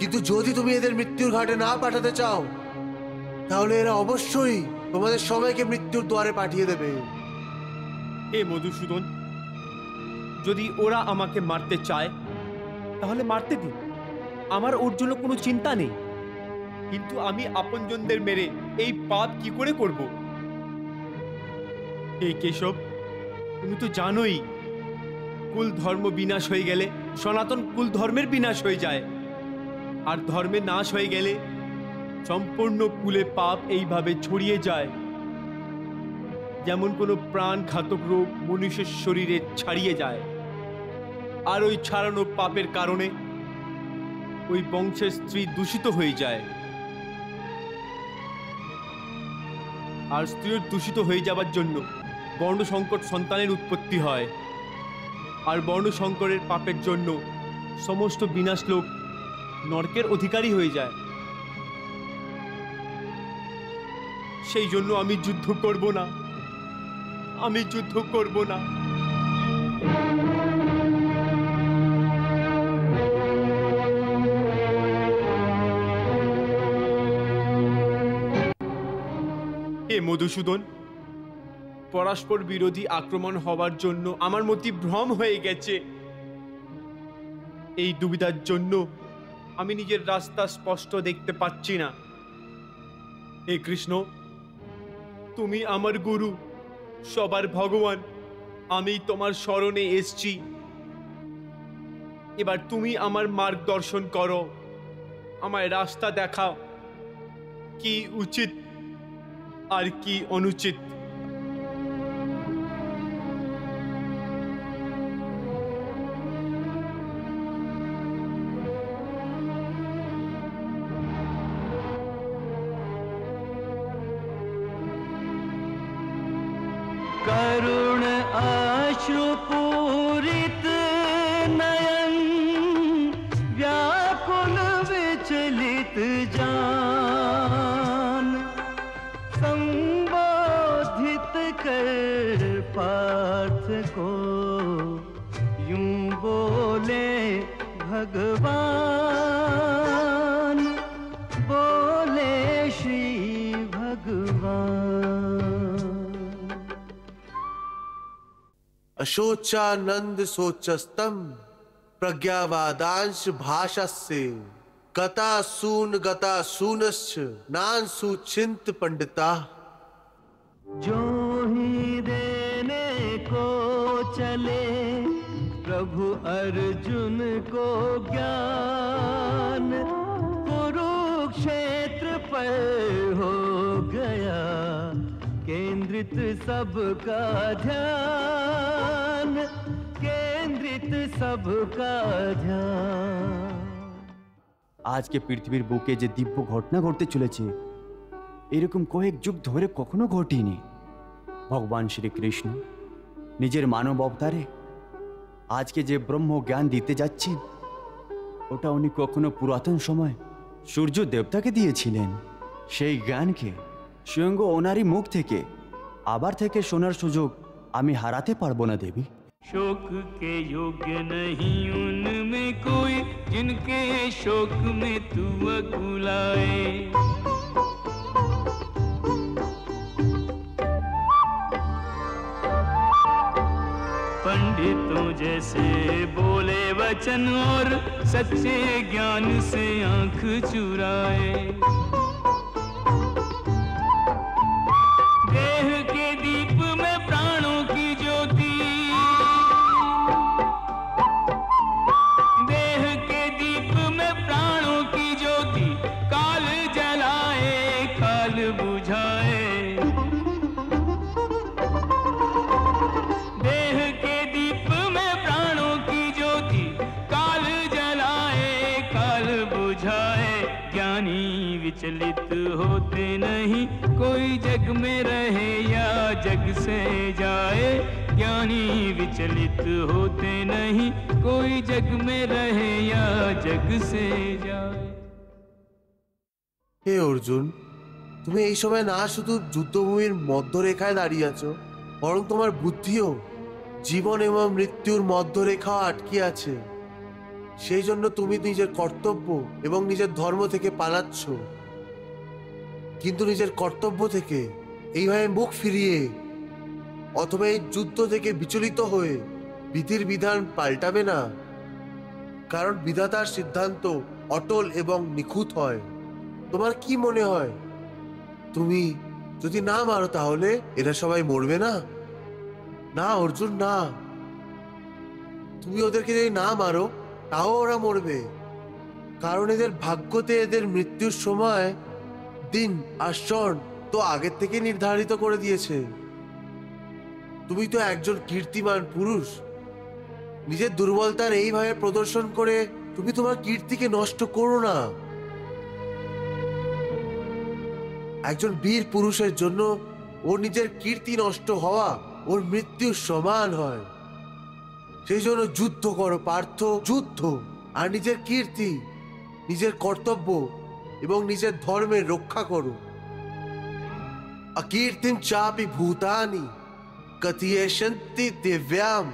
কিন্তু যদি তুমি এদের মৃত্যুর ঘাটে না পাঠাতে চাও, তাহলে এরা অবশ্যই তোমাদের সবাইকে মৃত্যুর দ্বারে পাঠিয়ে দেবে। হে মধুসূদন, যদি ওরা আমাকে মারতে চায় তাহলে মারতে দিন, আমার ওর জন্য কোনো চিন্তা নেই। কিন্তু আমি আপনজনদের মেরে এই পাপ কি করে করব? হে কেশব, তুমি তো জানোই কুল ধর্ম বিনাশ হয়ে গেলে সনাতন কুল ধর্মের বিনাশ হয়ে যায়, আর ধর্মের নাশ হয়ে গেলে সম্পূর্ণ কুলে পাপ এইভাবে ছড়িয়ে যায়। যেমন কোনো প্রাণঘাতক রোগ মনুষ্যের শরীরে ছাড়িয়ে যায়, আর ওই ছাড়ানো পাপের কারণে ওই বংশের স্ত্রী দূষিত হয়ে যায়, আর স্ত্রীর দূষিত হয়ে যাবার জন্য বর্ণসংকট সন্তানের উৎপত্তি হয়, আর বর্ণসংকরের পাপের জন্য সমস্ত বিনাশ লোক নরকের অধিকারী হয়ে যায়। সেই জন্য আমি যুদ্ধ করব না, আমি যুদ্ধ করব না। হে মধুসূদন, পরস্পর বিরোধী আক্রমণ হওয়ার জন্য আমার মতি ভ্রম হয়ে গেছে। এই দুবিধার জন্য আমি নিজের রাস্তা স্পষ্ট দেখতে পাচ্ছি না। হে কৃষ্ণ, তুমি আমার গুরু, সবার ভগবান, আমি তোমার শরণে এসছি। এবার তুমি আমার মার্গদর্শন করো, আমায় রাস্তা দেখাও, কি উচিত আর কি অনুচিত। करुण अश्रुपूरित नयन, व्याकुल विचलित जान, संबोधित कर पार्थ को यूं बोले भगवान, बोले श्री भगवान। अशोचानंद सोचस्तम प्रज्ञावादांश भाषस्य, गता सूनश्च नांसु चिंत पंडिता। जो ही देने को चले प्रभु अर्जुन को ज्ञान, कुरुक्षेत्र पर हो गया केंद्रित सबका ध्यान, केंद्रित सबका ध्यान। আজকে পৃথিবীর বুকে যে দিব্য ঘটনা ঘটতে চলেছে, এরকম কয়েক যুগ ধরে কখনো ঘটেনি। ভগবান শ্রীকৃষ্ণ নিজের মানব অবতারে আজকে যে ব্রহ্ম জ্ঞান দিতে যাচ্ছেন, ওটা উনি কখনো পুরাতন সময় সূর্য দেবতাকে দিয়েছিলেন। সেই জ্ঞানকে স্বয়ং ওনারই মুখ থেকে আবার থেকে শোনার সুযোগ আমি হারাতে পারবো না দেবী। शोक के योग्य नहीं उनमें कोई, जिनके शोक में तू अकुलाए। पंडितों जैसे बोले वचन और सच्चे ज्ञान से आंख चुराए। देह के दीप में प्राण विचलित होते नहीं, कोई जग में रहे या जग से जाए। ज्ञानी विचलित होते नहीं, कोई जग में रहे या जग से जाए। হে অর্জুন, তুমি এই সময় না শুধু যুদ্ধভূমির মধ্যরেখায় দাঁড়িয়ে আছো, বরং তোমার বুদ্ধিও জীবন এবং মৃত্যুর মধ্যরেখা আটকে আছে। সেই জন্য তুমি নিজের কর্তব্য এবং নিজের ধর্ম থেকে পালাচ্ছ। কিন্তু নিজের কর্তব্য থেকে এইভাবে মুখ ফিরিয়ে অথবা এই যুদ্ধ থেকে বিচলিত হয়ে বিধির বিধান পাল্টাবে না, কারণ বিধাতার সিদ্ধান্ত অটল এবং নিখুঁত হয়। তোমার কি মনে হয়, তুমি যদি না মারো তাহলে এরা সবাই মরবে না? না অর্জুন, না। তুমি ওদেরকে যদি না মারো তাও ওরা মরবে, কারণ এদের ভাগ্যতে এদের মৃত্যুর সময়, দিন আর ক্ষণ তো আগের থেকে নির্ধারিত করে দিয়েছে। তুমি তো একজন কীর্তিমান পুরুষ, নিজের দুর্বলতার এইভাবে প্রদর্শন করে তুমি তোমার কীর্তিকে নষ্ট করো না। একজন বীর পুরুষের জন্য ওর নিজের কীর্তি নষ্ট হওয়া ওর মৃত্যুর সমান হয়। সেই জন্য যুদ্ধ করো পার্থ, যুদ্ধ, আর নিজের কীর্তি, নিজের কর্তব্য এবং নিজের ধর্মের রক্ষা করো। অকীর্তিম চাপি ভূতানি কথিয়েশন্তি দিব্যাম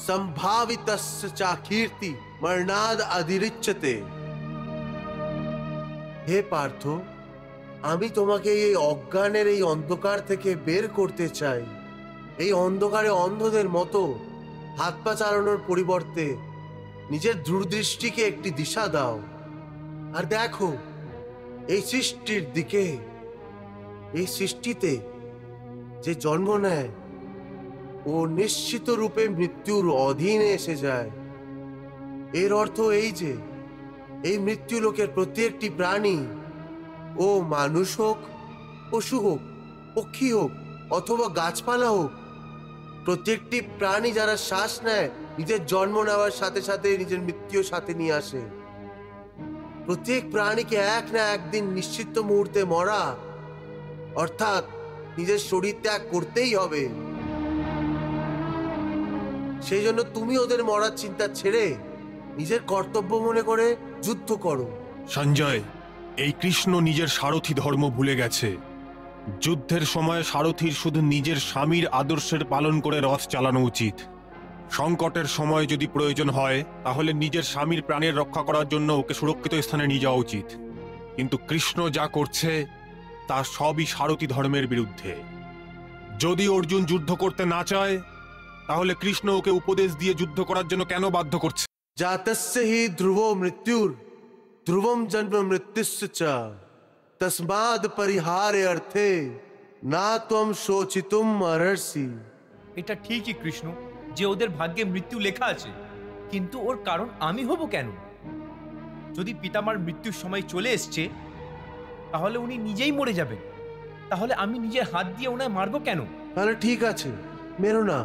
সম্ভাবিতস্য চাকীর্তি মরণাদ অধিরিচ্যতে। হে পার্থ, আমি তোমাকে এই অজ্ঞানের এই অন্ধকার থেকে বের করতে চাই। এই অন্ধকারে অন্ধদের মতো হাত পা চালানোর পরিবর্তে নিজের দূরদৃষ্টিকে একটি দিশা দাও আর দেখো এই সৃষ্টির দিকে। এই সৃষ্টিতে যে জন্ম নেয় ও নিশ্চিত রূপে মৃত্যুর অধীনে এসে যায়। এর অর্থ এই যে এই মৃত্যু লোকের প্রত্যেকটি প্রাণী, ও মানুষ হোক, পশু হোক, পক্ষী হোক অথবা গাছপালা হোক, প্রত্যেকটি প্রাণী যারা শ্বাস নেয় নিজের জন্ম নেওয়ার সাথে সাথে নিজের মৃত্যুর সাথে নিয়ে আসে। প্রত্যেক প্রাণীকে এক না একদিন নিশ্চিত মুহূর্তে মরা, অর্থাৎ নিজের শরীর ত্যাগ করতেই হবে। সেই জন্য তুমি ওদের মরার চিন্তা ছেড়ে নিজের কর্তব্য মনে করে যুদ্ধ করো। সঞ্জয়, এই কৃষ্ণ নিজের সারথি ধর্ম ভুলে গেছে। যুদ্ধের সময় সারথীর শুধু নিজের স্বামীর আদর্শের পালন করে রথ চালানো উচিত। সংকটের সময় যদি প্রয়োজন হয় তাহলে নিজের স্বামীর প্রাণের রক্ষা করার জন্য ওকে সুরক্ষিত স্থানে নিয়ে যাওয়া উচিত। কিন্তু কৃষ্ণ যা করছে তা সবই সারথী ধর্মের বিরুদ্ধে। যদি অর্জুন যুদ্ধ করতে না চায় তাহলে কৃষ্ণ ওকে উপদেশ দিয়ে যুদ্ধ করার জন্য কেন বাধ্য করছে? জাতস্য হি ধ্রুবো মৃত্যুর ধ্রুবম জন্ম মৃত্যুশ্চ চ তস্মাদ পরিহারে অর্থে না ত্বম শোচিতুম অর্হসি। এটা ঠিকই কৃষ্ণ যে ওদের ভাগ্যে মৃত্যু লেখা আছে, কিন্তু ওর কারণ আমি হব কেন? যদি পিতামার মৃত্যুর সময় চলে এসছে তাহলে উনি নিজেই মরে যাবেন, তাহলে আমি নিজের হাত দিয়ে ওনায় মারবো কেন? তাহলে ঠিক আছে, মেরো না।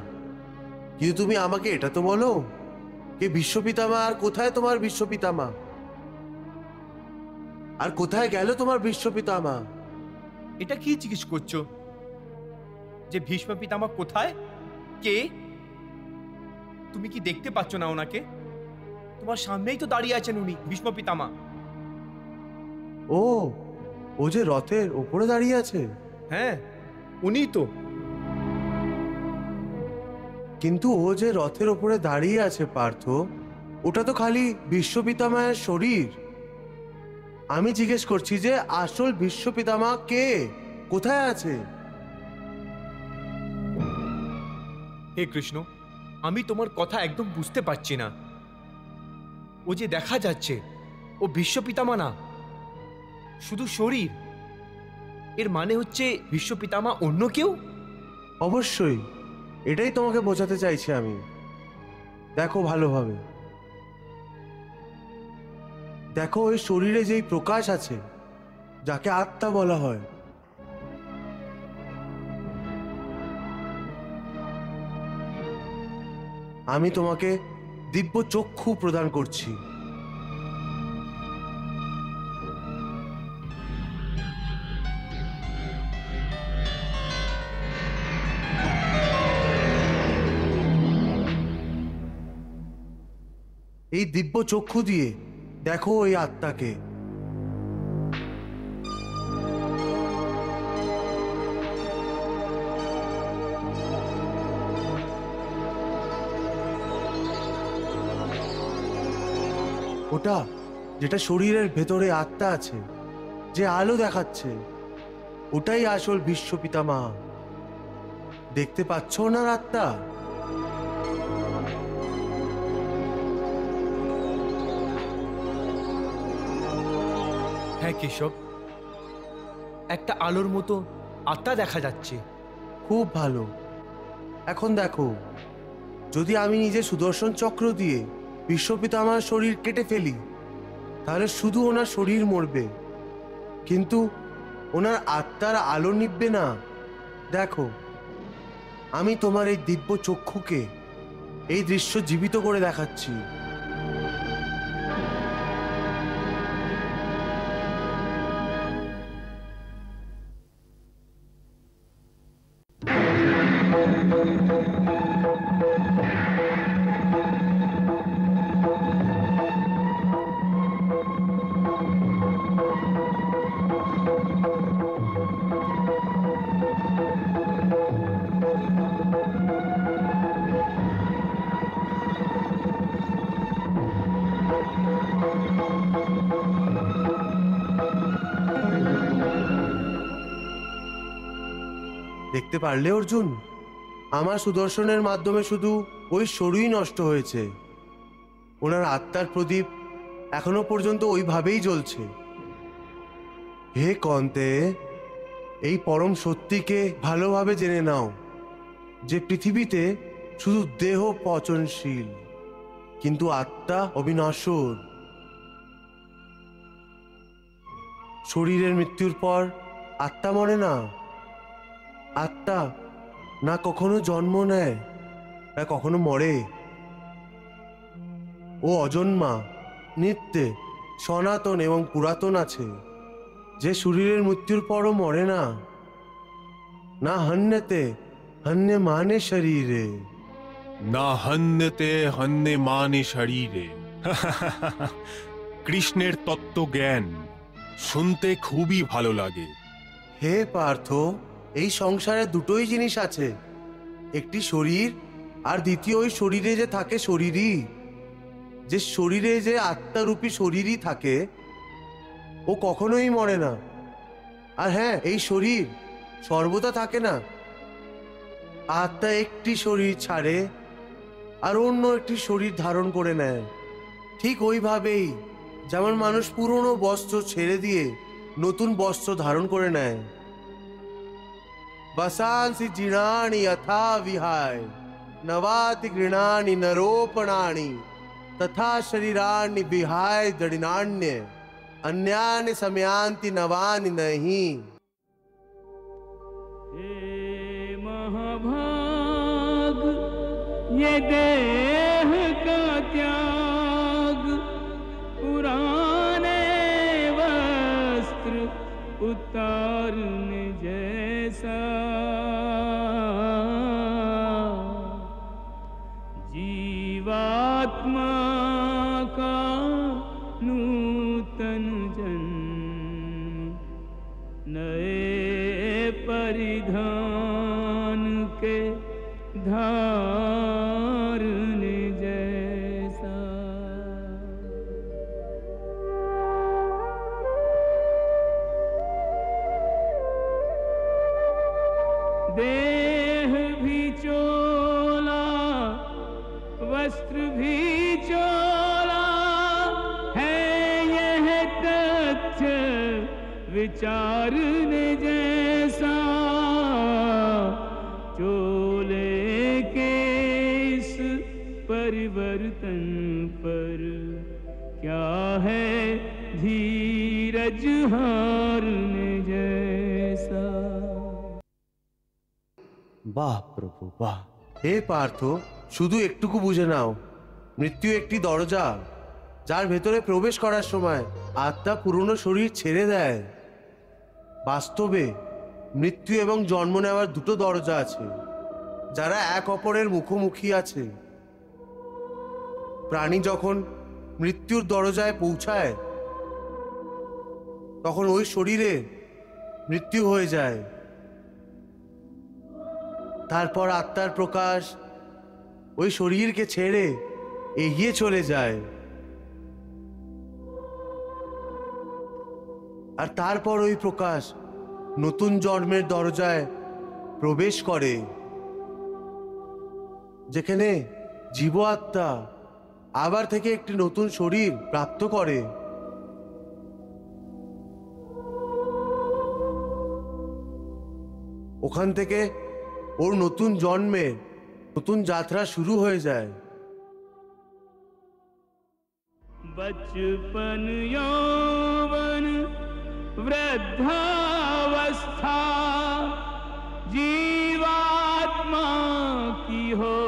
কিন্তু তুমি আমাকে এটা তো বলো, কে বিশ্বপিতামা আর কোথায় তোমার বিশ্বপিতামা? আর কোথায় গেল তোমার বিশ্বপিতামা? এটা কি জিজ্ঞেস করছো যে ভীষ্ম পিতামা কোথায়? কে? তুমি কি দেখতে পাচ্ছ না ওনাকে? তোমার সামনেই তো দাঁড়িয়ে আছেন উনি, ভীষ্ম পিতামা। ও, ও যে রথের ওপরে দাঁড়িয়ে আছে। হ্যাঁ, উনিই তো। কিন্তু ও যে রথের ওপরে দাঁড়িয়ে আছে পার্থ, ওটা তো খালি বিশ্বপিতামায়ের শরীর। আমি জিজ্ঞেস করছি যে আসল বিশ্বপিতামা কে, কোথায় আছে? হে কৃষ্ণ, আমি তোমার কথা একদম বুঝতে পারছি না। ও যে দেখা যাচ্ছে ও বিশ্বপিতামা না, শুধু শরীর। এর মানে হচ্ছে বিশ্বপিতামা অন্য কেউ? অবশ্যই, এটাই তোমাকে বোঝাতে চাইছি আমি। দেখো ভালোভাবে, দেখো ওই শরীরে যেই প্রকাশ আছে যাকে আত্মা বলা হয়, আমি তোমাকে দিব্য চক্ষু প্রদান করছি। এই দিব্য চক্ষু দিয়ে দেখো ওই আত্মাকে। ওটা যেটা শরীরের ভেতরে আত্মা আছে, যে আলো দেখাচ্ছে, ওটাই আসল বিশ্ব পিতামা। দেখতে পাচ্ছ ওনার আত্মা? হ্যাঁ কেশব, একটা আলোর মতো আত্মা দেখা যাচ্ছে। খুব ভালো। এখন দেখো, যদি আমি নিজে সুদর্শন চক্র দিয়ে বিশ্বপিতামার শরীর কেটে ফেলি, তাহলে শুধু ওনার শরীর মরবে, কিন্তু ওনার আত্মার আলো নিভবে না। দেখো, আমি তোমার এই দিব্য চক্ষুকে এই দৃশ্য জীবিত করে দেখাচ্ছি। দেখতে পারলে অর্জুন, আমার সুদর্শনের মাধ্যমে শুধু ওই শরীরই নষ্ট হয়েছে, ওনার আত্মার প্রদীপ এখনো পর্যন্ত ওইভাবেই জ্বলছে। হে কন্তে, এই পরম সত্যিকে ভালোভাবে জেনে নাও যে পৃথিবীতে শুধু দেহ পচনশীল, কিন্তু আত্মা অবিনশ্বর। শরীরের মৃত্যুর পর আত্মা মরে না। আত্মা না কখনো জন্ম নেয়, না কখনো মরে। ও অজন্মা, নিত্যে, সনাতন এবং পুরাতন আছে, যে শরীরের মৃত্যুর পরও মরে না। না হন্যতে হন্যে মানে শরীরে, না হন্যতে হন্যে মানে শরীরে। কৃষ্ণের তত্ত্ব জ্ঞান শুনতে খুবই ভালো লাগে। হে পার্থ, এই সংসারে দুটোই জিনিস আছে, একটি শরীর আর দ্বিতীয় ওই শরীরে যে থাকে শরীরই। যে শরীরে যে আত্মারূপী শরীরই থাকে, ও কখনোই মরে না। আর হ্যাঁ, এই শরীর সর্বদা থাকে না। আত্মা একটি শরীর ছাড়ে আর অন্য একটি শরীর ধারণ করে নেয়। ঠিক ওইভাবেই যেমন মানুষ পুরনো বস্ত্র ছেড়ে দিয়ে নতুন বস্ত্র ধারণ করে নেয়। वसांसि जीर्णानि यथा विहाय नवाति गृणानि नरोपणानि तथा शरीराणि विहाय दृढ़ान्य अन्यानि समयान्ति नवानि नहीं। हे महाभाग, ये देह का त्याग, पुराने वस्त्र उतारने जैसा, जीवात्मा का नूतन जन्म, नए परिधान के धारने जैसा। देह भी चोला, वस्त्र भी चोला है, यह तथ्य विचारने जैसा। चोले के इस परिवर्तन पर क्या है धीरज हारने जैसा। বাহ প্রভু বাহ। হে পার্থ, শুধু একটুকু বুঝে নাও, মৃত্যু একটি দরজা, যার ভেতরে প্রবেশ করার সময় আত্মা পুরনো শরীর ছেড়ে দেয়। বাস্তবে মৃত্যু এবং জন্ম নেওয়ার দুটো দরজা আছে, যারা এক অপরের মুখোমুখি আছে। প্রাণী যখন মৃত্যুর দরজায় পৌঁছায় তখন ওই শরীরে মৃত্যু হয়ে যায়। তারপর আত্মার প্রকাশ ওই শরীরকে ছেড়ে এগিয়ে চলে যায়, আর তারপর ওই প্রকাশ নতুন জন্মের দরজায় প্রবেশ করে, যেখানে জীবাত্মা আবার থেকে একটি নতুন শরীর প্রাপ্ত করে। ওখান থেকে ওর নতুন জন্মের নতুন যাত্রা শুরু হয়ে যায়। बचपन यौवन वृद्धावस्था जीवात्मा की हो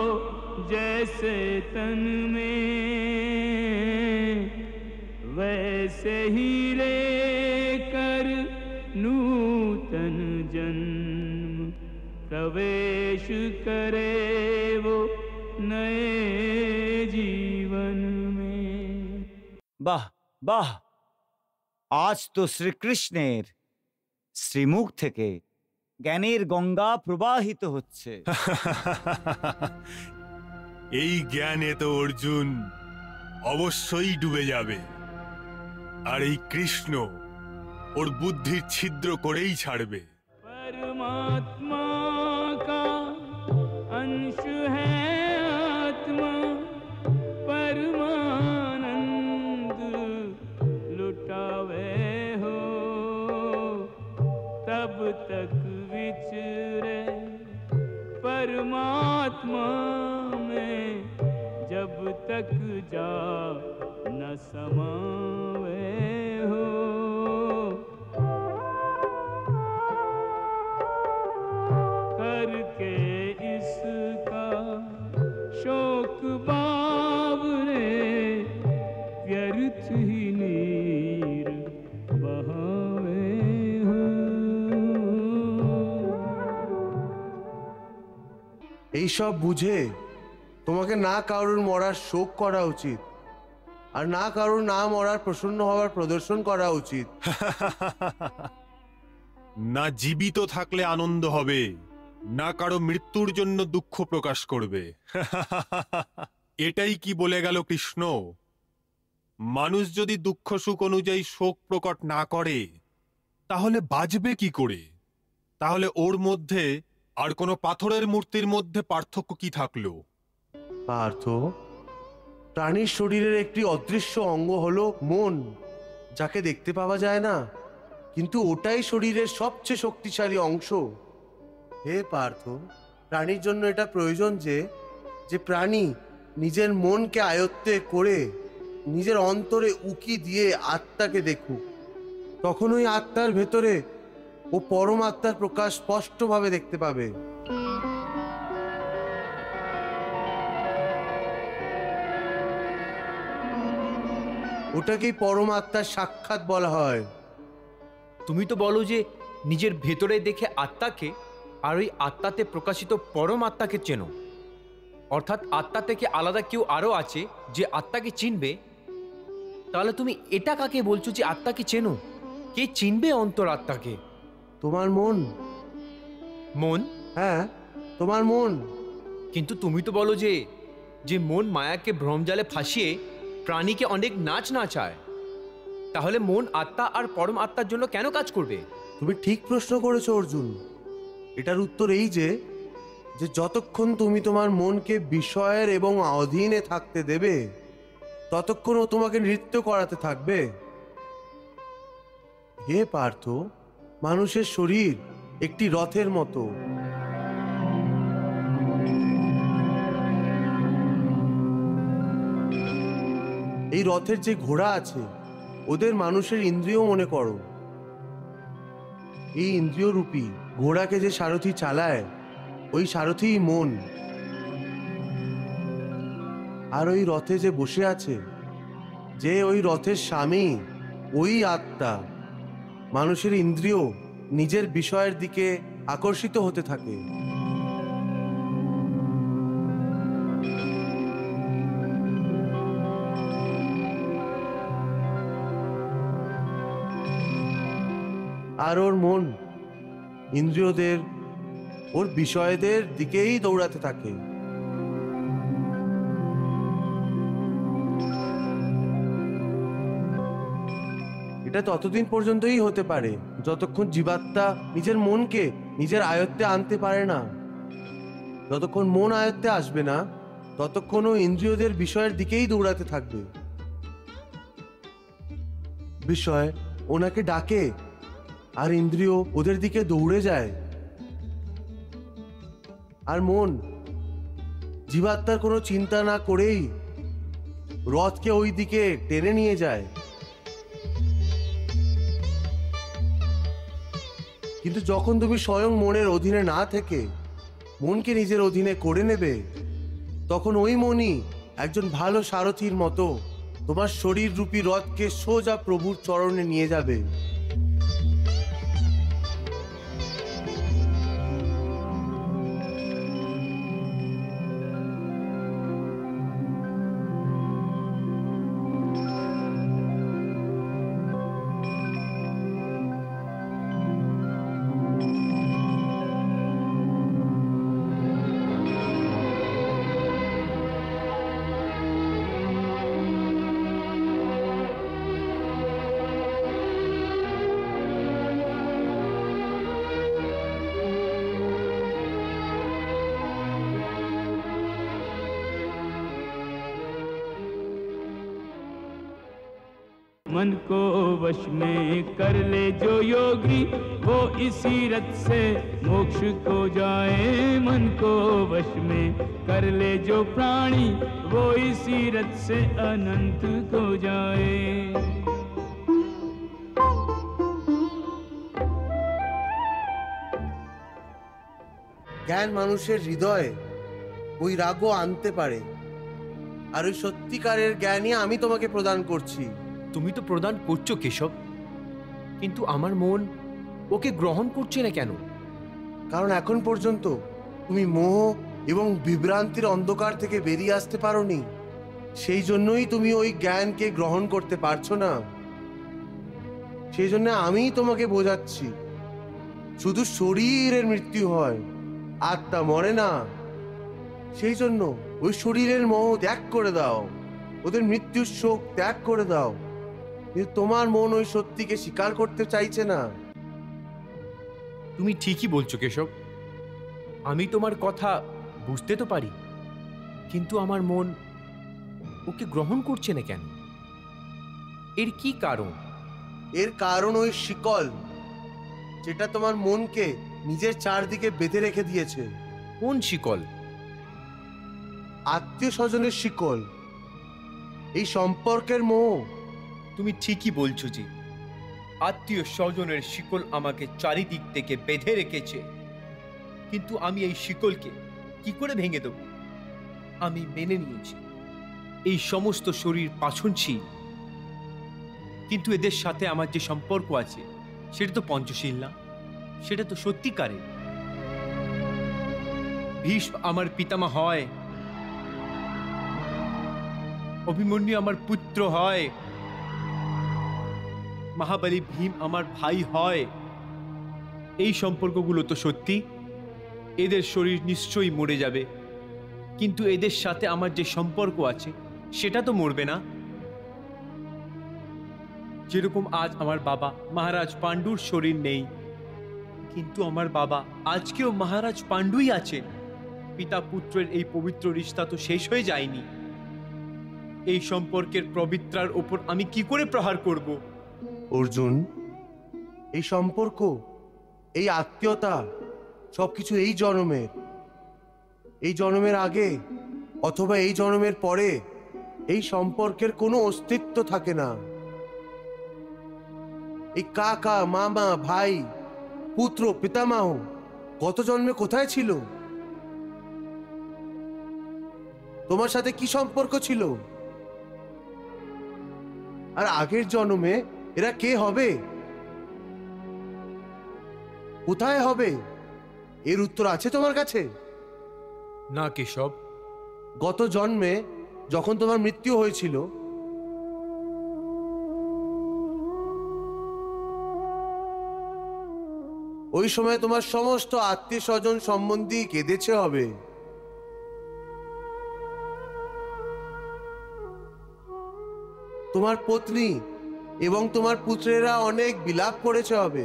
जैसे तन में, वैसे ही लेकर नूतन जन्म प्रवेश करे वो नए जीवन में। বাহ বাহ, আজ তো শ্রীকৃষ্ণের শ্রীমুখ থেকে জ্ঞানের গঙ্গা প্রবাহিত হচ্ছে। এই জ্ঞানে তো অর্জুন অবশ্যই ডুবে যাবে, আর এই কৃষ্ণ ওর বুদ্ধির ছিদ্র করেই ছাড়বে। परमात्मा का अंश है आत्मा, परमानंद लुटावे हो तब तक विचरे परमात्मा में, जब तक जा न समावे हो। करके इसका शोक बावरे व्यर्थ ही नीर बहावे हो। এইসব বুঝে তোমাকে না কারোর মরার শোক করা উচিত, আর না কারোর না মরার প্রসন্ন হওয়ার প্রদর্শন করা উচিত। না জীবিত থাকলে আনন্দ হবে, না কারো মৃত্যুর জন্য দুঃখ প্রকাশ করবে। এটাই কি বলে গেল কৃষ্ণ? মানুষ যদি দুঃখ সুখ অনুযায়ী শোক প্রকট না করে তাহলে বাঁচবে কি করে? তাহলে ওর মধ্যে আর কোনো পাথরের মূর্তির মধ্যে পার্থক্য কি থাকলো? পার্থ, প্রাণীর শরীরের একটি অদৃশ্য অঙ্গ হলো মন, যাকে দেখতে পাওয়া যায় না, কিন্তু ওটাই শরীরের সবচেয়ে শক্তিশালী অংশ। হে পার্থ, প্রাণীর জন্য এটা প্রয়োজন যে প্রাণী নিজের মনকে আয়ত্তে করে নিজের অন্তরে উকি দিয়ে আত্মাকে দেখুক। তখন ওই আত্মার ভেতরে ও পরমাত্মার প্রকাশ স্পষ্টভাবে দেখতে পাবে। ওটাকেই পরমাত্মার সাক্ষাৎ বলা হয়। তুমি তো বলো যে নিজের ভেতরে দেখে আত্মাকে আর ওই আত্মাতে প্রকাশিত পরমাত্মাকে চেনো, অর্থাৎ আত্মা থেকে আলাদা কেউ আরো আছে যে আত্মাকে চিনবে। তাহলে তুমি এটা কাকে বলছো যে আত্মাকে চেনো? কে চিনবে অন্তর আত্মাকে? তোমার মন। মন? হ্যাঁ, তোমার মন। কিন্তু তুমি তো বলো যে যে মন মায়াকে ভ্রমজালে ফাঁসিয়ে প্রাণীকে অনেক নাচ নাচায়। তাহলে মন আত্মা আর পরম আত্মার জন্য কেন কাজ করবে? তুমি ঠিক প্রশ্ন করেছো অর্জুন। এটার উত্তর এই যে যতক্ষণ তুমি তোমার মনকে বিষয়ের এবং অধীনে থাকতে দেবে ততক্ষণ ও তোমাকে নৃত্য করাতে থাকবে। হে পার্থ, মানুষের শরীর একটি রথের মতো। এই রথের যে ঘোড়া আছে ওদের মানুষের ইন্দ্রিয় মনে করো। এই ইন্দ্রিয় রূপী ঘোড়াকে যে সারথি চালায় ওই সারথিই মন। আর ওই রথে যে বসে আছে, যে ওই রথের স্বামী, ওই আত্মা। মানুষের ইন্দ্রিয় নিজের বিষয়ের দিকে আকর্ষিত হতে থাকে। আর ওর মন ইন্দ্রিয়দের, ওর বিষয়দের দিকেই দৌড়াতে থাকে। এটা ততদিন পর্যন্তই হতে পারে যতক্ষণ জীবাত্মা নিজের মনকে নিজের আয়ত্তে আনতে পারে না। যতক্ষণ মন আয়ত্তে আসবে না ততক্ষণ ও ইন্দ্রিয়দের বিষয়ের দিকেই দৌড়াতে থাকবে। বিষয় ওনাকে ডাকে আর ইন্দ্রিয় ওদের দিকে দৌড়ে যায়। আর মন জীবাত্মার কোনো চিন্তা না করেই রথকে ওই দিকে টেনে নিয়ে যায়। কিন্তু যখন তুমি স্বয়ং মনের অধীনে না থেকে মনকে নিজের অধীনে করে নেবে, তখন ওই মনই একজন ভালো সারথীর মতো তোমার শরীর রূপী রথকে সোজা প্রভুর চরণে নিয়ে যাবে। मन को वश में कर ले जो योगी, वो इसी रथ से मोक्ष को जाए। मन को वश में कर ले जो प्राणी, वो इसी रथ से अनंत को जाए। জ্ঞান মানুষের হৃদয়ে ওই রাগও আনতে পারে, আর ওই সত্যিকারের জ্ঞানই আমি তোমাকে প্রদান করছি। তুমি তো প্রদান করছো কেশব, কিন্তু আমার মন ওকে গ্রহণ করছে না কেন? কারণ এখন পর্যন্ত তুমি মোহ এবং বিভ্রান্তির অন্ধকার থেকে বেরিয়ে আসতে পারোনি। সেই জন্যই তুমি ওই জ্ঞানকে গ্রহণ করতে পারছো না। সেই জন্য আমি তোমাকে বোঝাচ্ছি, শুধু শরীরের মৃত্যু হয়, আত্মা মরে না। সেই জন্য ওই শরীরের মোহ ত্যাগ করে দাও, ওদের মৃত্যুর শোক ত্যাগ করে দাও। কিন্তু তোমার মন ওই সত্যিকে স্বীকার করতে চাইছে না। তুমি ঠিকই বলছো কেশব, আমি তোমার কথা বুঝতে তো পারি, কিন্তু আমার মন ওকে গ্রহণ করছে না কেন? এর কি কারণ? এর কারণ ওই শিকল, যেটা তোমার মনকে নিজের চারদিকে বেঁধে রেখে দিয়েছে। কোন শিকল? আত্মীয় স্বজনের শিকল, এই সম্পর্কের মোহ। তুমি ঠিকই বলছো জি, আত্মীয় স্বজনের শিকল আমাকে চারিদিক থেকে বেঁধে রেখেছে। কিন্তু আমি এই শিকলকে কি করে ভেঙে দেব? আমি মেনে নিয়েছি এই সমস্ত শরীর পাছনছি, কিন্তু এদের সাথে আমার যে সম্পর্ক আছে সেটা তো পঞ্চশীল না, সেটা তো সত্যিকারের। ভীষ্ম আমার পিতামহ হয়, অভিমন্যু আমার পুত্র হয়, মহাবলী ভীম আমার ভাই হয়। এই সম্পর্কগুলো তো সত্যি, এদের শরীর নিশ্চয়ই মরে যাবে, কিন্তু এদের সাথে আমার যে সম্পর্ক আছে সেটা তো মরবে না। যেরকম আজ আমার বাবা মহারাজ পাণ্ডুর শরীর নেই, কিন্তু আমার বাবা আজকেও মহারাজ পাণ্ডুই আছেন। পিতা পুত্রের এই পবিত্র রিশতা তো শেষ হয়ে যায়নি। এই সম্পর্কের পবিত্রার উপর আমি কি করে প্রহার করব? অর্জুন, এই সম্পর্ক, এই আত্মীয়তা সবকিছু এই জন্মের। এই জন্মের আগে অথবা এই জন্মের পরে এই সম্পর্কের কোনো অস্তিত্ব থাকে না। এই কাকা, মামা, ভাই, পুত্র, পিতামহ গত জন্মে কোথায় ছিল? তোমার সাথে কি সম্পর্ক ছিল? আর আগের জন্মে এরা কে হবে, কোথায় হবে? এর উত্তর আছে তোমার কাছে? না কেশব। গত জন্মে যখন তোমার মৃত্যু হয়েছিল, ওই সময় তোমার সমস্ত আত্মীয় স্বজন সম্বন্ধী কেঁদেছে হবে। তোমার পত্নী এবং তোমার পুত্রেরা অনেক বিলাপ করেছে হবে।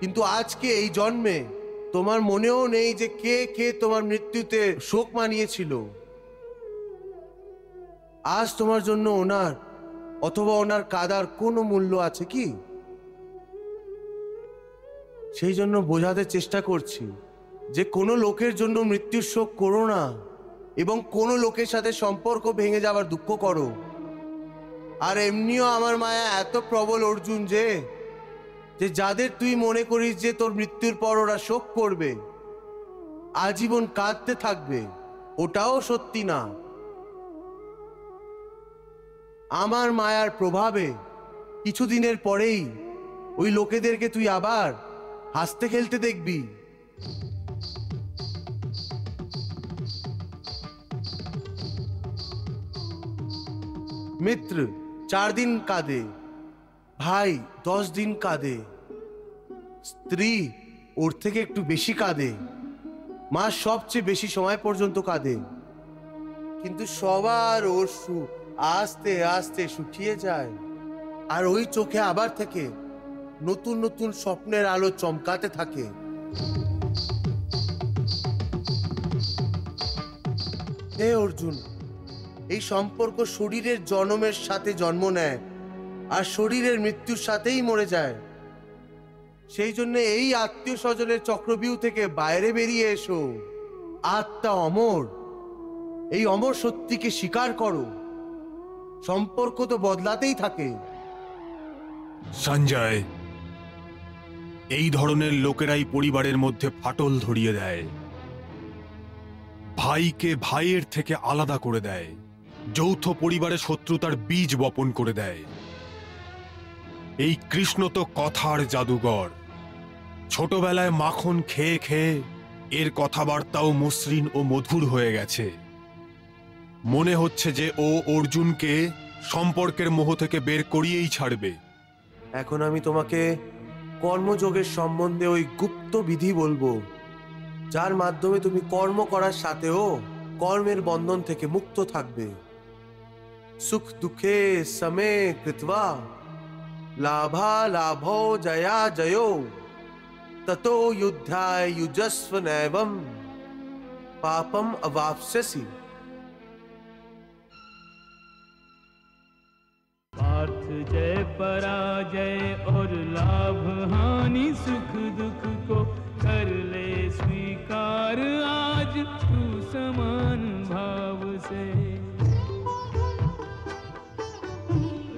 কিন্তু আজকে এই জন্মে তোমার মনেও নেই যে কে কে তোমার মৃত্যুতে শোক মানিয়েছিল। আজ তোমার জন্য ওনার অথবা ওনার কাদার কোনো মূল্য আছে কি? সেই জন্য বোঝাতে চেষ্টা করছি যে কোনো লোকের জন্য মৃত্যুর শোক করো না এবং কোনো লোকের সাথে সম্পর্ক ভেঙে যাওয়ার দুঃখ করো। আর এমনিও আমার মায়া এত প্রবল অর্জুন যে যাদের তুই মনে করিস যে তোর মৃত্যুর পর ওরা শোক করবে, আজীবন কাঁদতে থাকবে, ওটাও সত্যি না। আমার মায়ার প্রভাবে কিছুদিনের পরেই ওই লোকেদেরকে তুই আবার হাসতে খেলতে দেখবি। মিত্র 4 দিন কাঁদে, ভাই 10 দিন কাঁদে, স্ত্রী ওর থেকে একটু বেশি কাঁদে, মা সবচেয়ে বেশি সময় পর্যন্ত কাঁদে। কিন্তু সবার অশ্রু আস্তে আস্তে শুকিয়ে যায়, আর ওই চোখে আবার থেকে নতুন নতুন স্বপ্নের আলো চমকাতে থাকে। হে অর্জুন, এই সম্পর্ক শরীরের জন্মের সাথে জন্ম নেয় আর শরীরের মৃত্যুর সাথেই মরে যায়। সেই জন্য এই আত্মীয় স্বজনের চক্রবিউ থেকে বাইরে বেরিয়ে এসো। আত্মা অমর, এই অমর সত্যিকে স্বীকার করো। সম্পর্ক তো বদলাতেই থাকে। সঞ্জয়, এই ধরনের লোকেরাই পরিবারের মধ্যে ফাটল ধরিয়ে দেয়, ভাইকে ভাইয়ের থেকে আলাদা করে দেয়, যৌথ পরিবারে শত্রুতার বীজ বপন করে দেয়। এই কৃষ্ণ তো কথার জাদুঘর। ছোটবেলায় মাখন খেয়ে খেয়ে এর কথাবার্তাও মসৃণ ও মধুর হয়ে গেছে। মনে হচ্ছে যে ও অর্জুনকে সম্পর্কের মোহ থেকে বের করিয়েই ছাড়বে। এখন আমি তোমাকে কর্মযোগের সম্বন্ধে ওই গুপ্ত বিধি বলবো, যার মাধ্যমে তুমি কর্ম করার সাথেও কর্মের বন্ধন থেকে মুক্ত থাকবে। সুখ দুঃখে সমে কৃত্বা লাভা লাভো জয়া জয়ো ততো যুদ্ধায় যুজস্ব নৈবম পাপম অবাপ্স্যসি। पार्थ जय पराजय और लाभ हानि सुख दुख को कर ले स्वीकार आज तू समान भाव से।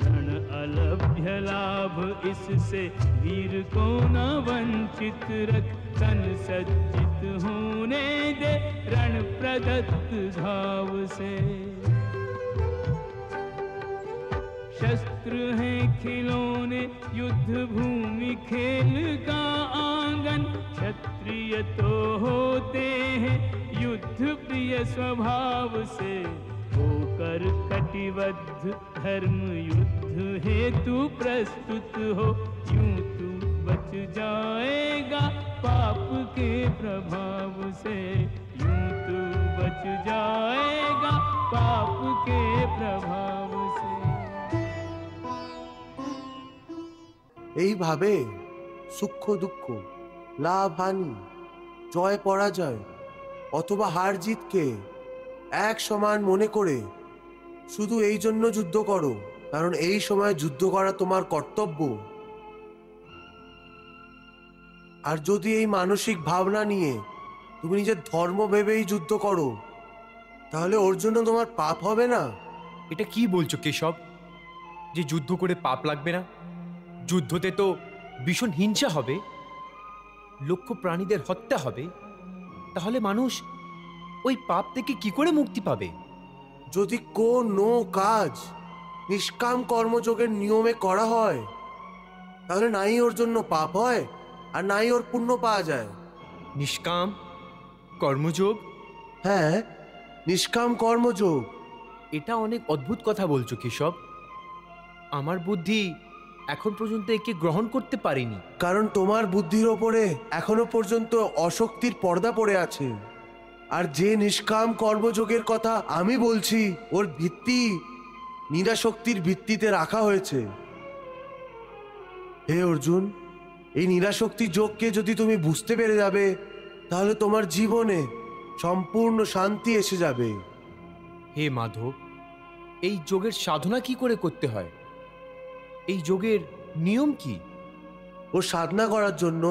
रण अलभ्य लाभ इससे वीर को न वंचित रख, तन सज्जित होने दे रण प्रदत्त घाव से। शस्त्र हैं खिलौने युद्ध भूमि खेल का आंगन, क्षत्रिय तो होते हैं युद्ध प्रिय स्वभाव से। होकर कटिबद्ध धर्म युद्ध हेतु प्रस्तुत हो, यूं तू बच जाएगा पाप के प्रभाव से। यूं तू बच जाएगा पाप के प्रभाव से। এইভাবে সুখ দুঃখ, লাভ হানি, জয় পরাজয় অথবা হার জিতকে এক সমান মনে করে শুধু এই জন্য যুদ্ধ করো কারণ এই সময় যুদ্ধ করা তোমার কর্তব্য। আর যদি এই মানসিক ভাবনা নিয়ে তুমি নিজের ধর্ম ভেবেই যুদ্ধ করো, তাহলে ওর জন্য তোমার পাপ হবে না? এটা কি বলছো কেশব, যে যুদ্ধ করে পাপ লাগবে না? যুদ্ধতে তো ভীষণ হিংসা হবে, লক্ষ প্রাণীদের হত্যা হবে। তাহলে মানুষ ওই পাপ থেকে কি করে মুক্তি পাবে? যদি কোনো কাজ নিষ্কাম কর্মযোগের নিয়মে করা হয়, তাহলে নাই ওর জন্য পাপ হয় আর নাই ওর পুণ্য পাওয়া যায়। নিষ্কাম কর্মযোগ? হ্যাঁ, নিষ্কাম কর্মযোগ। এটা অনেক অদ্ভুত কথা বলছো কেশব। আমার বুদ্ধি এখন পর্যন্ত একে গ্রহণ করতে পারিনি। কারণ তোমার বুদ্ধির ওপরে এখনো পর্যন্ত অশক্তির পর্দা পড়ে আছে। আর যে নিষ্কাম কর্মযোগের কথা আমি বলছি, ওর ভিত্তি নিরাশক্তির ভিত্তিতে রাখা হয়েছে। হে অর্জুন, এই নিরাশক্তি যোগকে যদি তুমি বুঝতে পেরে যাবে, তাহলে তোমার জীবনে সম্পূর্ণ শান্তি এসে যাবে। হে মাধব, এই যোগের সাধনা কি করে করতে হয়? এই যোগের নিয়ম কি? ও সাধনা করার জন্য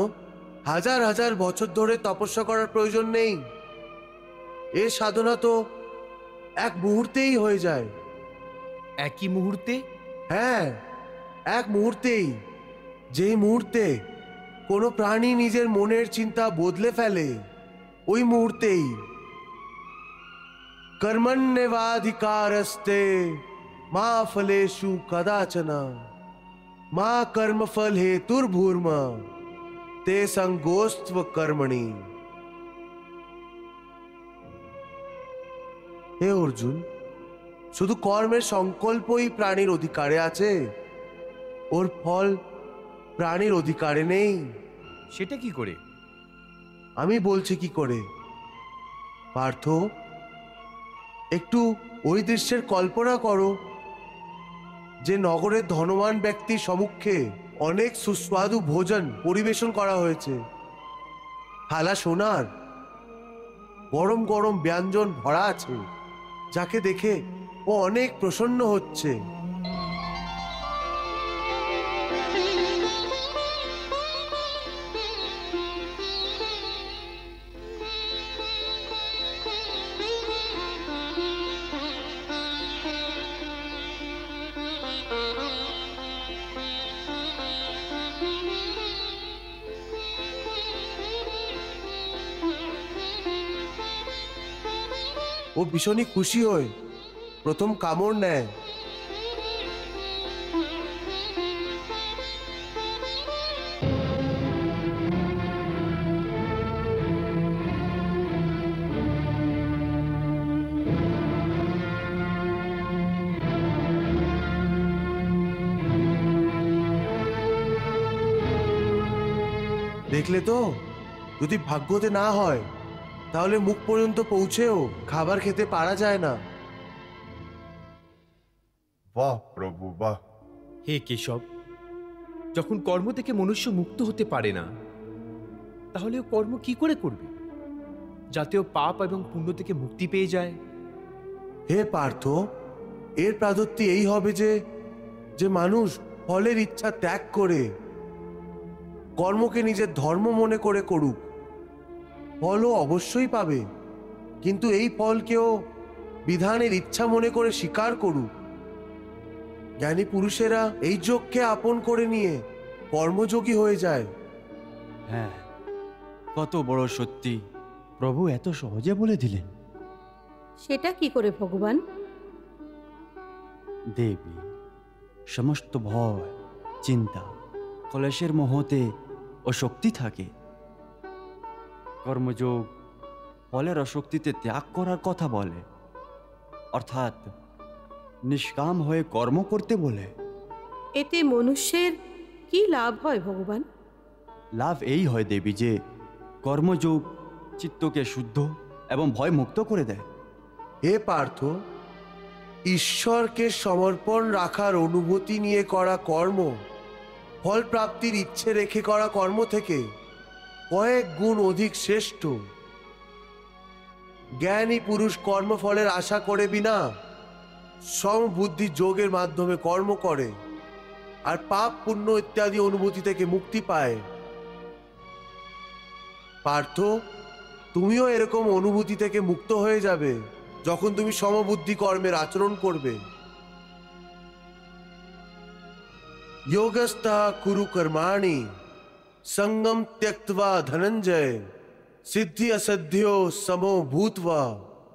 হাজার হাজার বছর ধরে তপস্যা করার প্রয়োজন নেই। এর সাধনা তো এক মুহূর্তেই হয়ে যায়। একই মুহূর্তে? হ্যাঁ, এক মুহূর্তেই। যেই মুহূর্তে কোনো প্রাণী নিজের মনের চিন্তা বদলে ফেলে, ওই মুহূর্তেই। কর্মণ্যেবাধিকারস্তে মা ফলেষু কদাচনা মা কর্মফল হেতুর্ভূর্মা তে সঙ্গোস্ত্ব কর্মণি। হে অর্জুন, শুধু কর্মের সংকল্পই প্রাণীর অধিকারে আছে, ওর ফল প্রাণীর অধিকারে নেই। সেটা কি করে? আমি বলছি কি করে। পার্থ, একটু ওই দৃশ্যের কল্পনা করো যে নগরের ধনবান ব্যক্তির সম্মুখে অনেক সুস্বাদু ভোজন পরিবেশন করা হয়েছে। থালা সোনার, গরম গরম ব্যঞ্জন ভরা আছে, যাকে দেখে ও অনেক প্রসন্ন হচ্ছে। ও ভীষণই খুশি হয়ে প্রথম কামড় নেয়। দেখলে তো, যদি ভাগ্যতে না হয় তাহলে মুখ পর্যন্ত পৌঁছেও খাবার খেতে পারা যায় না। বাহ প্রভু, বাহ। হে কেশব, যখন কর্ম থেকে মনুষ্য মুক্ত হতে পারে না, তাহলে ও কর্ম কি করে করবে যাতে ও পাপ এবং পুণ্য থেকে মুক্তি পেয়ে যায়? হে পার্থ, এর প্রাদত্তি এই হবে যে মানুষ ফলের ইচ্ছা ত্যাগ করে কর্মকে নিজের ধর্ম মনে করে করুক। ফলও অবশ্যই পাবে, কিন্তু এই ফলকেও বিধানের ইচ্ছা মনে করে স্বীকার করুক। জ্ঞানী পুরুষেরা এই যোগকে আপন করে নিয়ে কর্মযোগী হয়ে যায়। হ্যাঁ, কত বড় সত্যি প্রভু এত সহজে বলে দিলেন। সেটা কি করে ভগবান? দেবী, সমস্ত ভয়, চিন্তা, কলেশের মোহতে ও শক্তি থাকে। কর্মযোগ ফলের অশক্তিতে ত্যাগ করার কথা বলে, অর্থাৎ নিষ্কাম হয়ে কর্ম করতে বলে। এতে মনুষ্যের কি লাভ হয় ভগবান? লাভ এই হয় দেবী যে কর্মযোগ চিত্তকে শুদ্ধ এবং ভয় মুক্ত করে দেয়। হে পার্থ, ঈশ্বরকে সমর্পণ রাখার অনুভূতি নিয়ে করা কর্ম ফল প্রাপ্তির ইচ্ছে রেখে করা কর্ম থেকে কয়েক গুণ অধিক শ্রেষ্ঠ। জ্ঞানী পুরুষ কর্মফলের আশা করে বিনা সমবুদ্ধি যোগের মাধ্যমে কর্ম করে আর পাপ পুণ্য ইত্যাদি অনুভূতি থেকে মুক্তি পায়। পার্থ, তুমিও এরকম অনুভূতি থেকে মুক্ত হয়ে যাবে যখন তুমি সমবুদ্ধি কর্মের আচরণ করবে। योगस्था कुरु कर्माणि संगम त्यक्त्वा धनंजय सिद्धि असध्यो समो भूत्वा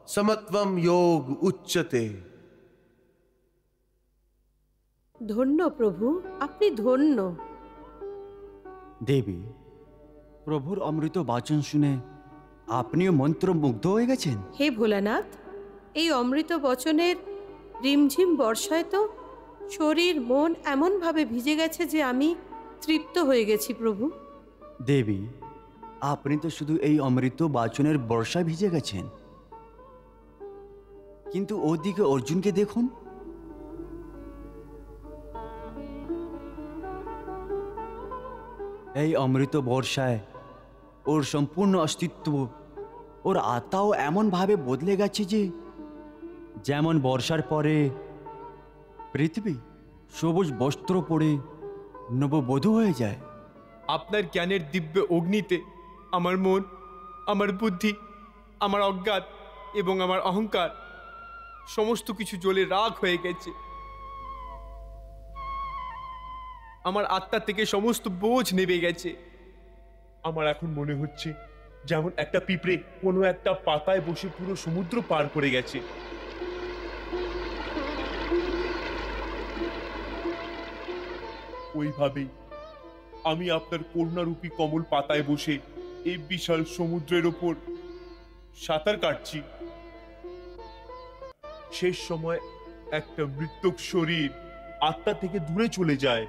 समत्वम योग उच्यते। ধন্য প্রভু, আপনি ধন্য। দেবী, প্রভুর অমৃত বাচন শুনে আপনিও মন্ত্রমুগ্ধ হয়ে গেছেন। হে ভোলানাথ, এই অমৃত বচনের রিমঝিম বর্ষায় তো শরীর মন এমনভাবে ভিজে গেছে যে আমি তৃপ্ত হয়ে গেছি প্রভু। দেবী, আপনি তো শুধু এই অমৃত বাচনের বর্ষায় ভিজে গেছেন, কিন্তু ওদিকে অর্জুনকে দেখুন। এই অমৃত বর্ষায় ওর সম্পূর্ণ অস্তিত্ব, ওর আত্মাও এমনভাবে বদলে গেছে যে যেমন বর্ষার পরে পৃথিবী সবুজ বস্ত্র পরে নববধূ হয়ে যায়। আপনার জ্ঞানের দিব্য অগ্নিতে আমার মন, আমার বুদ্ধি, আমার অজ্ঞাত এবং আমার অহংকার সমস্ত কিছু জ্বলে রাগ হয়ে গেছে। আমার আত্মা থেকে সমস্ত বোঝ নেমে গেছে। আমার এখন মনে হচ্ছে যেমন একটা পিঁপড়ে কোনো একটা পাতায় বসে পুরো সমুদ্র পার করে গেছে। ওইভাবেই আমি আপনার করুণারূপী কমল পাতায় বসে এই বিশাল সমুদ্রের ওপর সাঁতার কাটছি। শেষ সময় একটা মৃত্যুক শরীর আত্মা থেকে দূরে চলে যায়।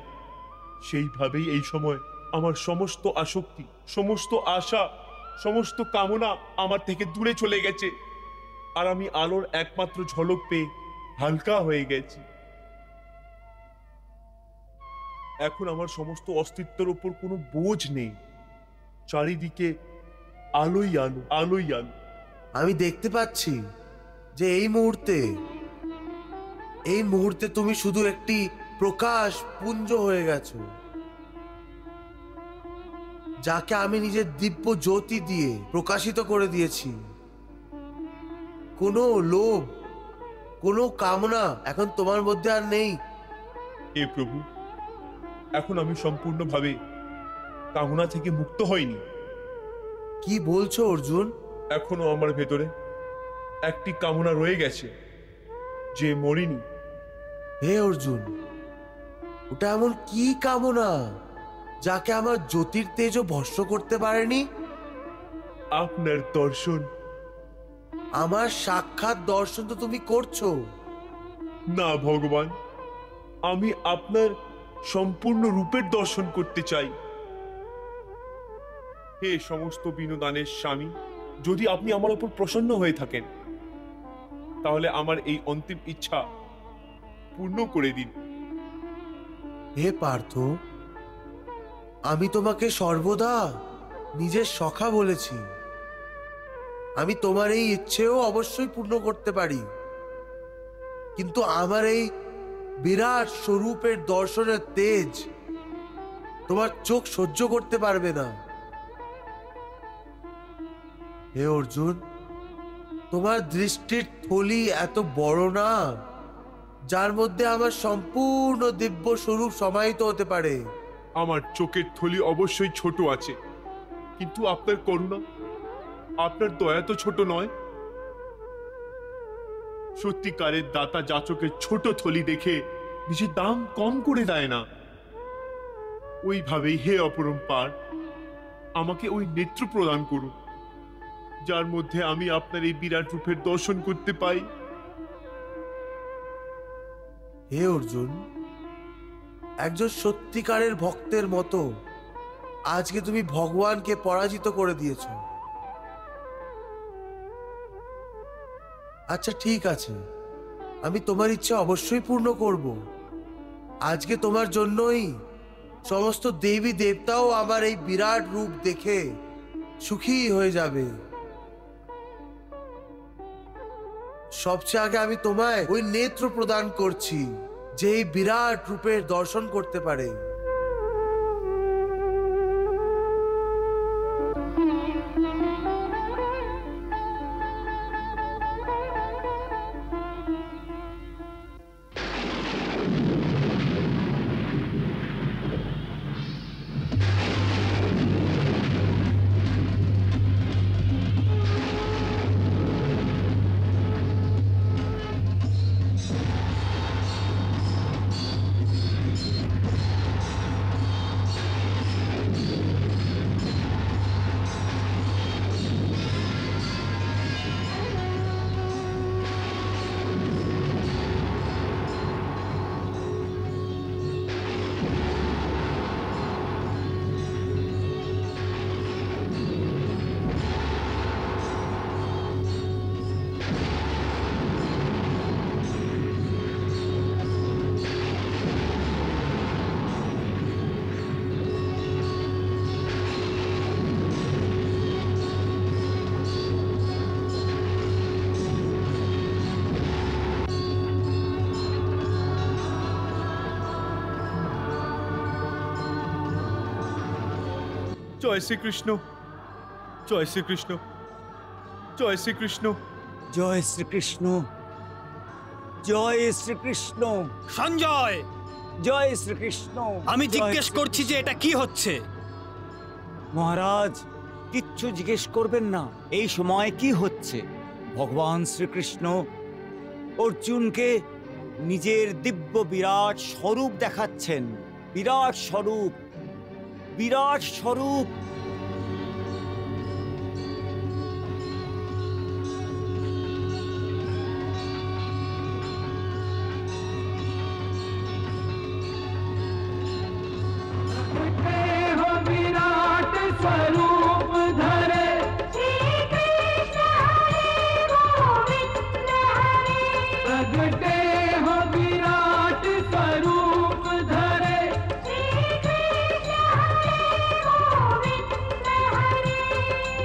সেইভাবেই এই সময় আমার সমস্ত আসক্তি, সমস্ত আশা, সমস্ত কামনা আমার থেকে দূরে চলে গেছে, আর আমি আলোর একমাত্র ঝলক পেয়ে হালকা হয়ে গেছি। এখন আমার সমস্ত অস্তিত্বের উপর কোনো বোঝ নেই। চারিদিকে আলোই আলো, আলোই আলো। আমি দেখতে পাচ্ছি যে এই মুহূর্তে তুমি শুধু একটি প্রকাশ পুঞ্জ হয়ে গেছো, যাকে আমি নিজের দিব্য জ্যোতি দিয়ে প্রকাশিত করে দিয়েছি। কোনো লোভ, কোনো কামনা এখন তোমার মধ্যে আর নেই। হে প্রভু, এখন আমি সম্পূর্ণভাবে কামনা থেকে মুক্ত হইনি। কি বলছো অর্জুন? এখনো আমার ভেতরে একটি কামনা রয়ে গেছে যে মরিনি। হে অর্জুন, ওটা এমন কি কামনা যাকে আমার জ্যোতির তেজও ভস্ম করতে পারেনি? আপনার দর্শন। আমার সাক্ষাৎ দর্শন তো তুমি করছো না ভগবান, আমি আপনার সম্পূর্ণ রূপের দর্শন করতে চাই। হে সমস্ত বিনোদানের স্বামী, যদি আপনি আমার উপর প্রসন্ন হয়ে থাকেন তাহলে আমার এই অন্তিম ইচ্ছা পূর্ণ করে দিন। হে পার্থ, আমি তোমাকে সর্বদা নিজের সখা বলেছি। আমি তোমার এই ইচ্ছেও অবশ্যই পূর্ণ করতে পারি, কিন্তু আমার এই বিরাট স্বরূপের দর্শনের তেজ তোমার চোখ সহ্য করতে পারবে না। হে অর্জুন, তোমার দৃষ্টির থলি এত বড় না যার মধ্যে আমার সম্পূর্ণ দিব্য স্বরূপ সমাহিত হতে পারে। আমার চোখের থলি অবশ্যই ছোট আছে, কিন্তু আপনার করুণা, আপনার দয়া তো ছোট নয়। সত্যিকারের দাতা যাচকের ছোট থলি দেখে নিজের দাম কম করে দেয় না। ওইভাবেই হে অপরম্পার, আমাকে ওই নেত্র প্রদান করুন যার মধ্যে আমি আপনার এই বিরাট রূপের দর্শন করতে পাই। হে অর্জুন, একজন সত্যিকারের ভক্তের মতো আজকে তুমি ভগবানকে পরাজিত করে দিয়েছ। আচ্ছা ঠিক আছে, আমি তোমার ইচ্ছা অবশ্যই পূর্ণ করব। আজকে তোমার জন্যই সমস্ত দেবী দেবতাও আমার এই বিরাট রূপ দেখে সুখী হয়ে যাবে। সবচেয়ে আগে আমি তোমায় ওই নেত্র প্রদান করছি যে এই বিরাট রূপের দর্শন করতে পারে। জয় শ্রীকৃষ্ণ, জয় শ্রীকৃষ্ণ, জয় শ্রীকৃষ্ণ, জয় শ্রীকৃষ্ণ, জয় শ্রীকৃষ্ণ। সঞ্জয়, জয় শ্রীকৃষ্ণ। আমি জিজ্ঞেস করছি যে এটা কি হচ্ছে? মহারাজ, কিচ্ছু জিজ্ঞেস করবেন না। এই সময় কি হচ্ছে? ভগবান শ্রীকৃষ্ণ অর্জুনকে নিজের দিব্য বিরাট স্বরূপ দেখাচ্ছেন। বিরাট স্বরূপ, বিরাট স্বরূপ। विराट स्वरूप धरे, प्रगटे हो विराट स्वरूप धरे,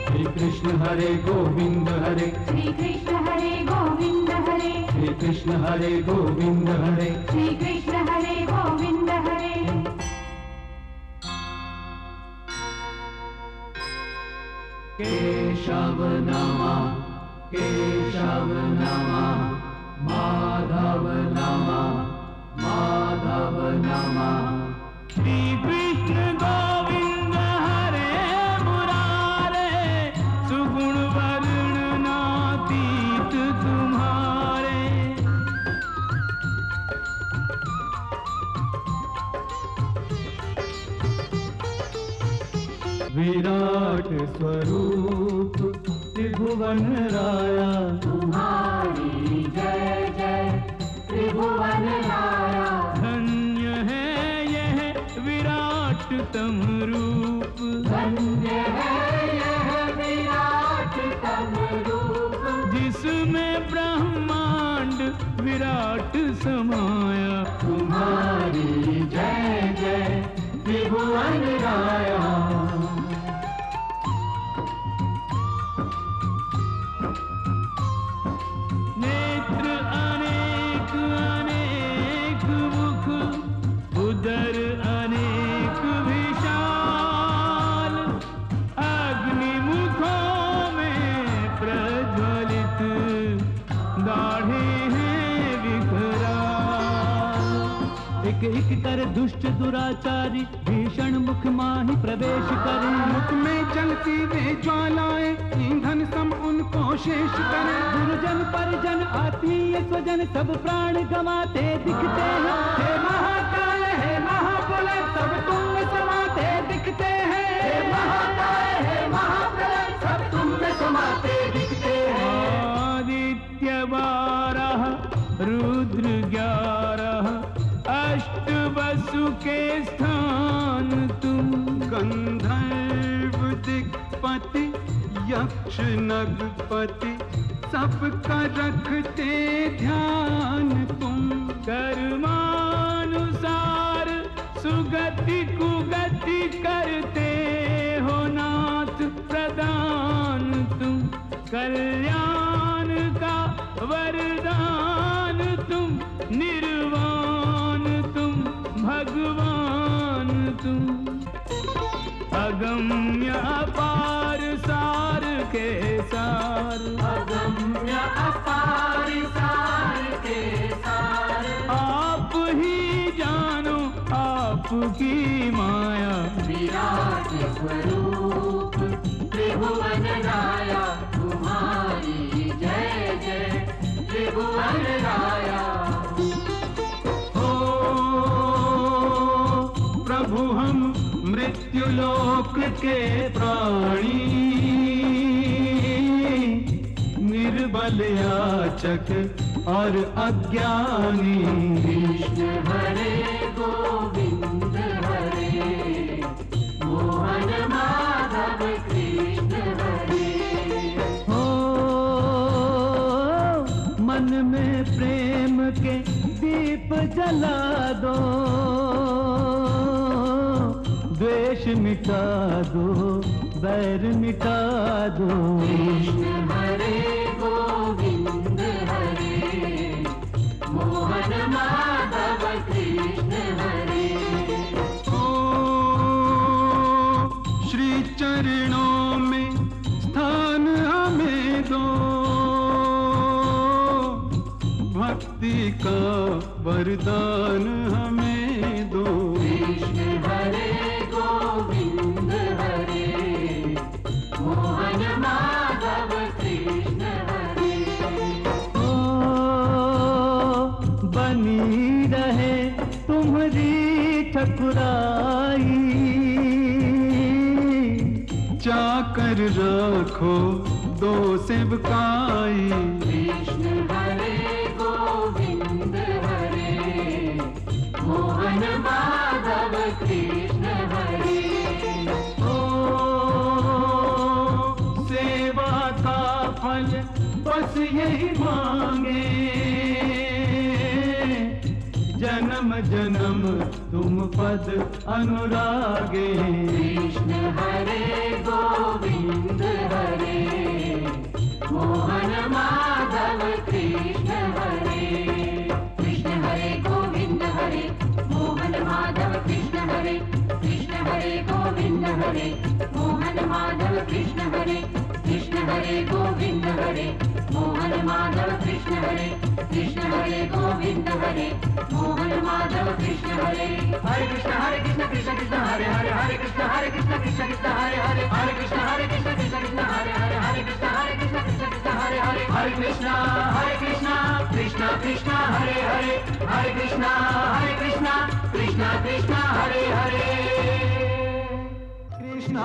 श्री कृष्ण हरे गोविंद हरे, श्री कृष्ण हरे गोविंद हरे, श्री कृष्ण हरे गोविंद हरे, श्री कृष्ण हरे गोविंद हरे। केशव नमः, केशव नमः, माधव नमः, माधव नमः। श्री कृष्ण गोविंद हरे मुरारे, सुगुण वर्णनातीत तुम्हारे। विराट स्वरूप त्रिभुवन राया, तुम्हारी जय जय त्रिभुवन राया। धन्य है यह विराट तम रूप, धन्य है यह विराट तम रूप, जिसमें ब्रह्मांड विराट समाया। तुम्हारी जय जय त्रिभुवन राया। नेत्र अनेक अनेक मुख, उदर अनेक विशाल, अग्नि मुखों में प्रज्वलित, दाढ़े हैं विकराल। एक एक कर दुष्ट दुराचारी, भीषण मुख माही प्रवेश करे। मुख में चलती वे ज्वालाएं, ईंधन सम उनको शेष करे। गुरुजन परिजन आत्मीय स्वजन सब प्राण गंवाते दिखते हैं। हे महाकाल हे महाप्रलय सब तुम में समाते दिखते हैं। हे महाकाल हे महाप्रलय सब तुम में समाते दिखते हैं। आदित्य 12 रुद्र 11, अष्ट वसु के स्थान तुम। गंधर्व दिक्पति यक्ष नगपति, सबका रखते ध्यान तुम। कर्मानुसार सुगति कुगति करते हो नाथ प्रदान तुम। कल्याण का वरदान तुम, निर्वाण तुम, भगवान तुम। अगम्य अपार सार के सार, अगम्य अपार सार के सार। आप ही जानो आपकी माया। विराट स्वरूप त्रिभुवन राया, तुम्हारी जय जय त्रिभुवन राया। प्रभु हम मृत्युलोक के प्राणी, निर्बल याचक और अज्ञानी। कृष्ण हरे गोविंद हरे, मोहन माधव कृष्ण हरे। हो मन में प्रेम के दीप जला दो, द्वेष मिटा दो, बैर मिटा दो। कृष्ण हरे गोविंद हरे, मोहन माधव कृष्ण हरे। ओ श्री वरदान हमें दो। कृष्ण हरे गोविंद हरे मोहन माधव कृष्ण हरे। ओ बनी रहे तुम्हारी ठकुराई, चाकर रखो दो सेवकाई। कृष्ण हरे गोविंद हरे मोहन माधव कृष्ण हरे। ओ सेवा का फल बस यही मांगे, जन्म जन्म तुम पद अनुरागे। कृष्ण हरे गोविंद हरे मोहन माधव कृष्ण हरे। कृष्ण हरे गोविंद हरे मोहन माधव कृष्ण हरे। कृष्ण हरे गोविंद हरे मोहन माधव कृष्ण हरे। कृष्ण हरे गोविंद हरे मोहन माधव कृष्ण हरे। कृष्ण हरे गोविंद हरे मोहन माधव कृष्ण हरे। हरे कृष्ण कृष्ण कृष्ण हरे हरे, हरे कृष्ण कृष्ण कृष्ण हरे हरे, हरे कृष्ण कृष्ण हरे हरे, हरे कृष्ण कृष्ण हरे हरे, हरे कृष्ण कृष्ण कृष्ण हरे हरे, हरे कृष्ण कृष्ण कृष्ण हरे हरे। कृष्ण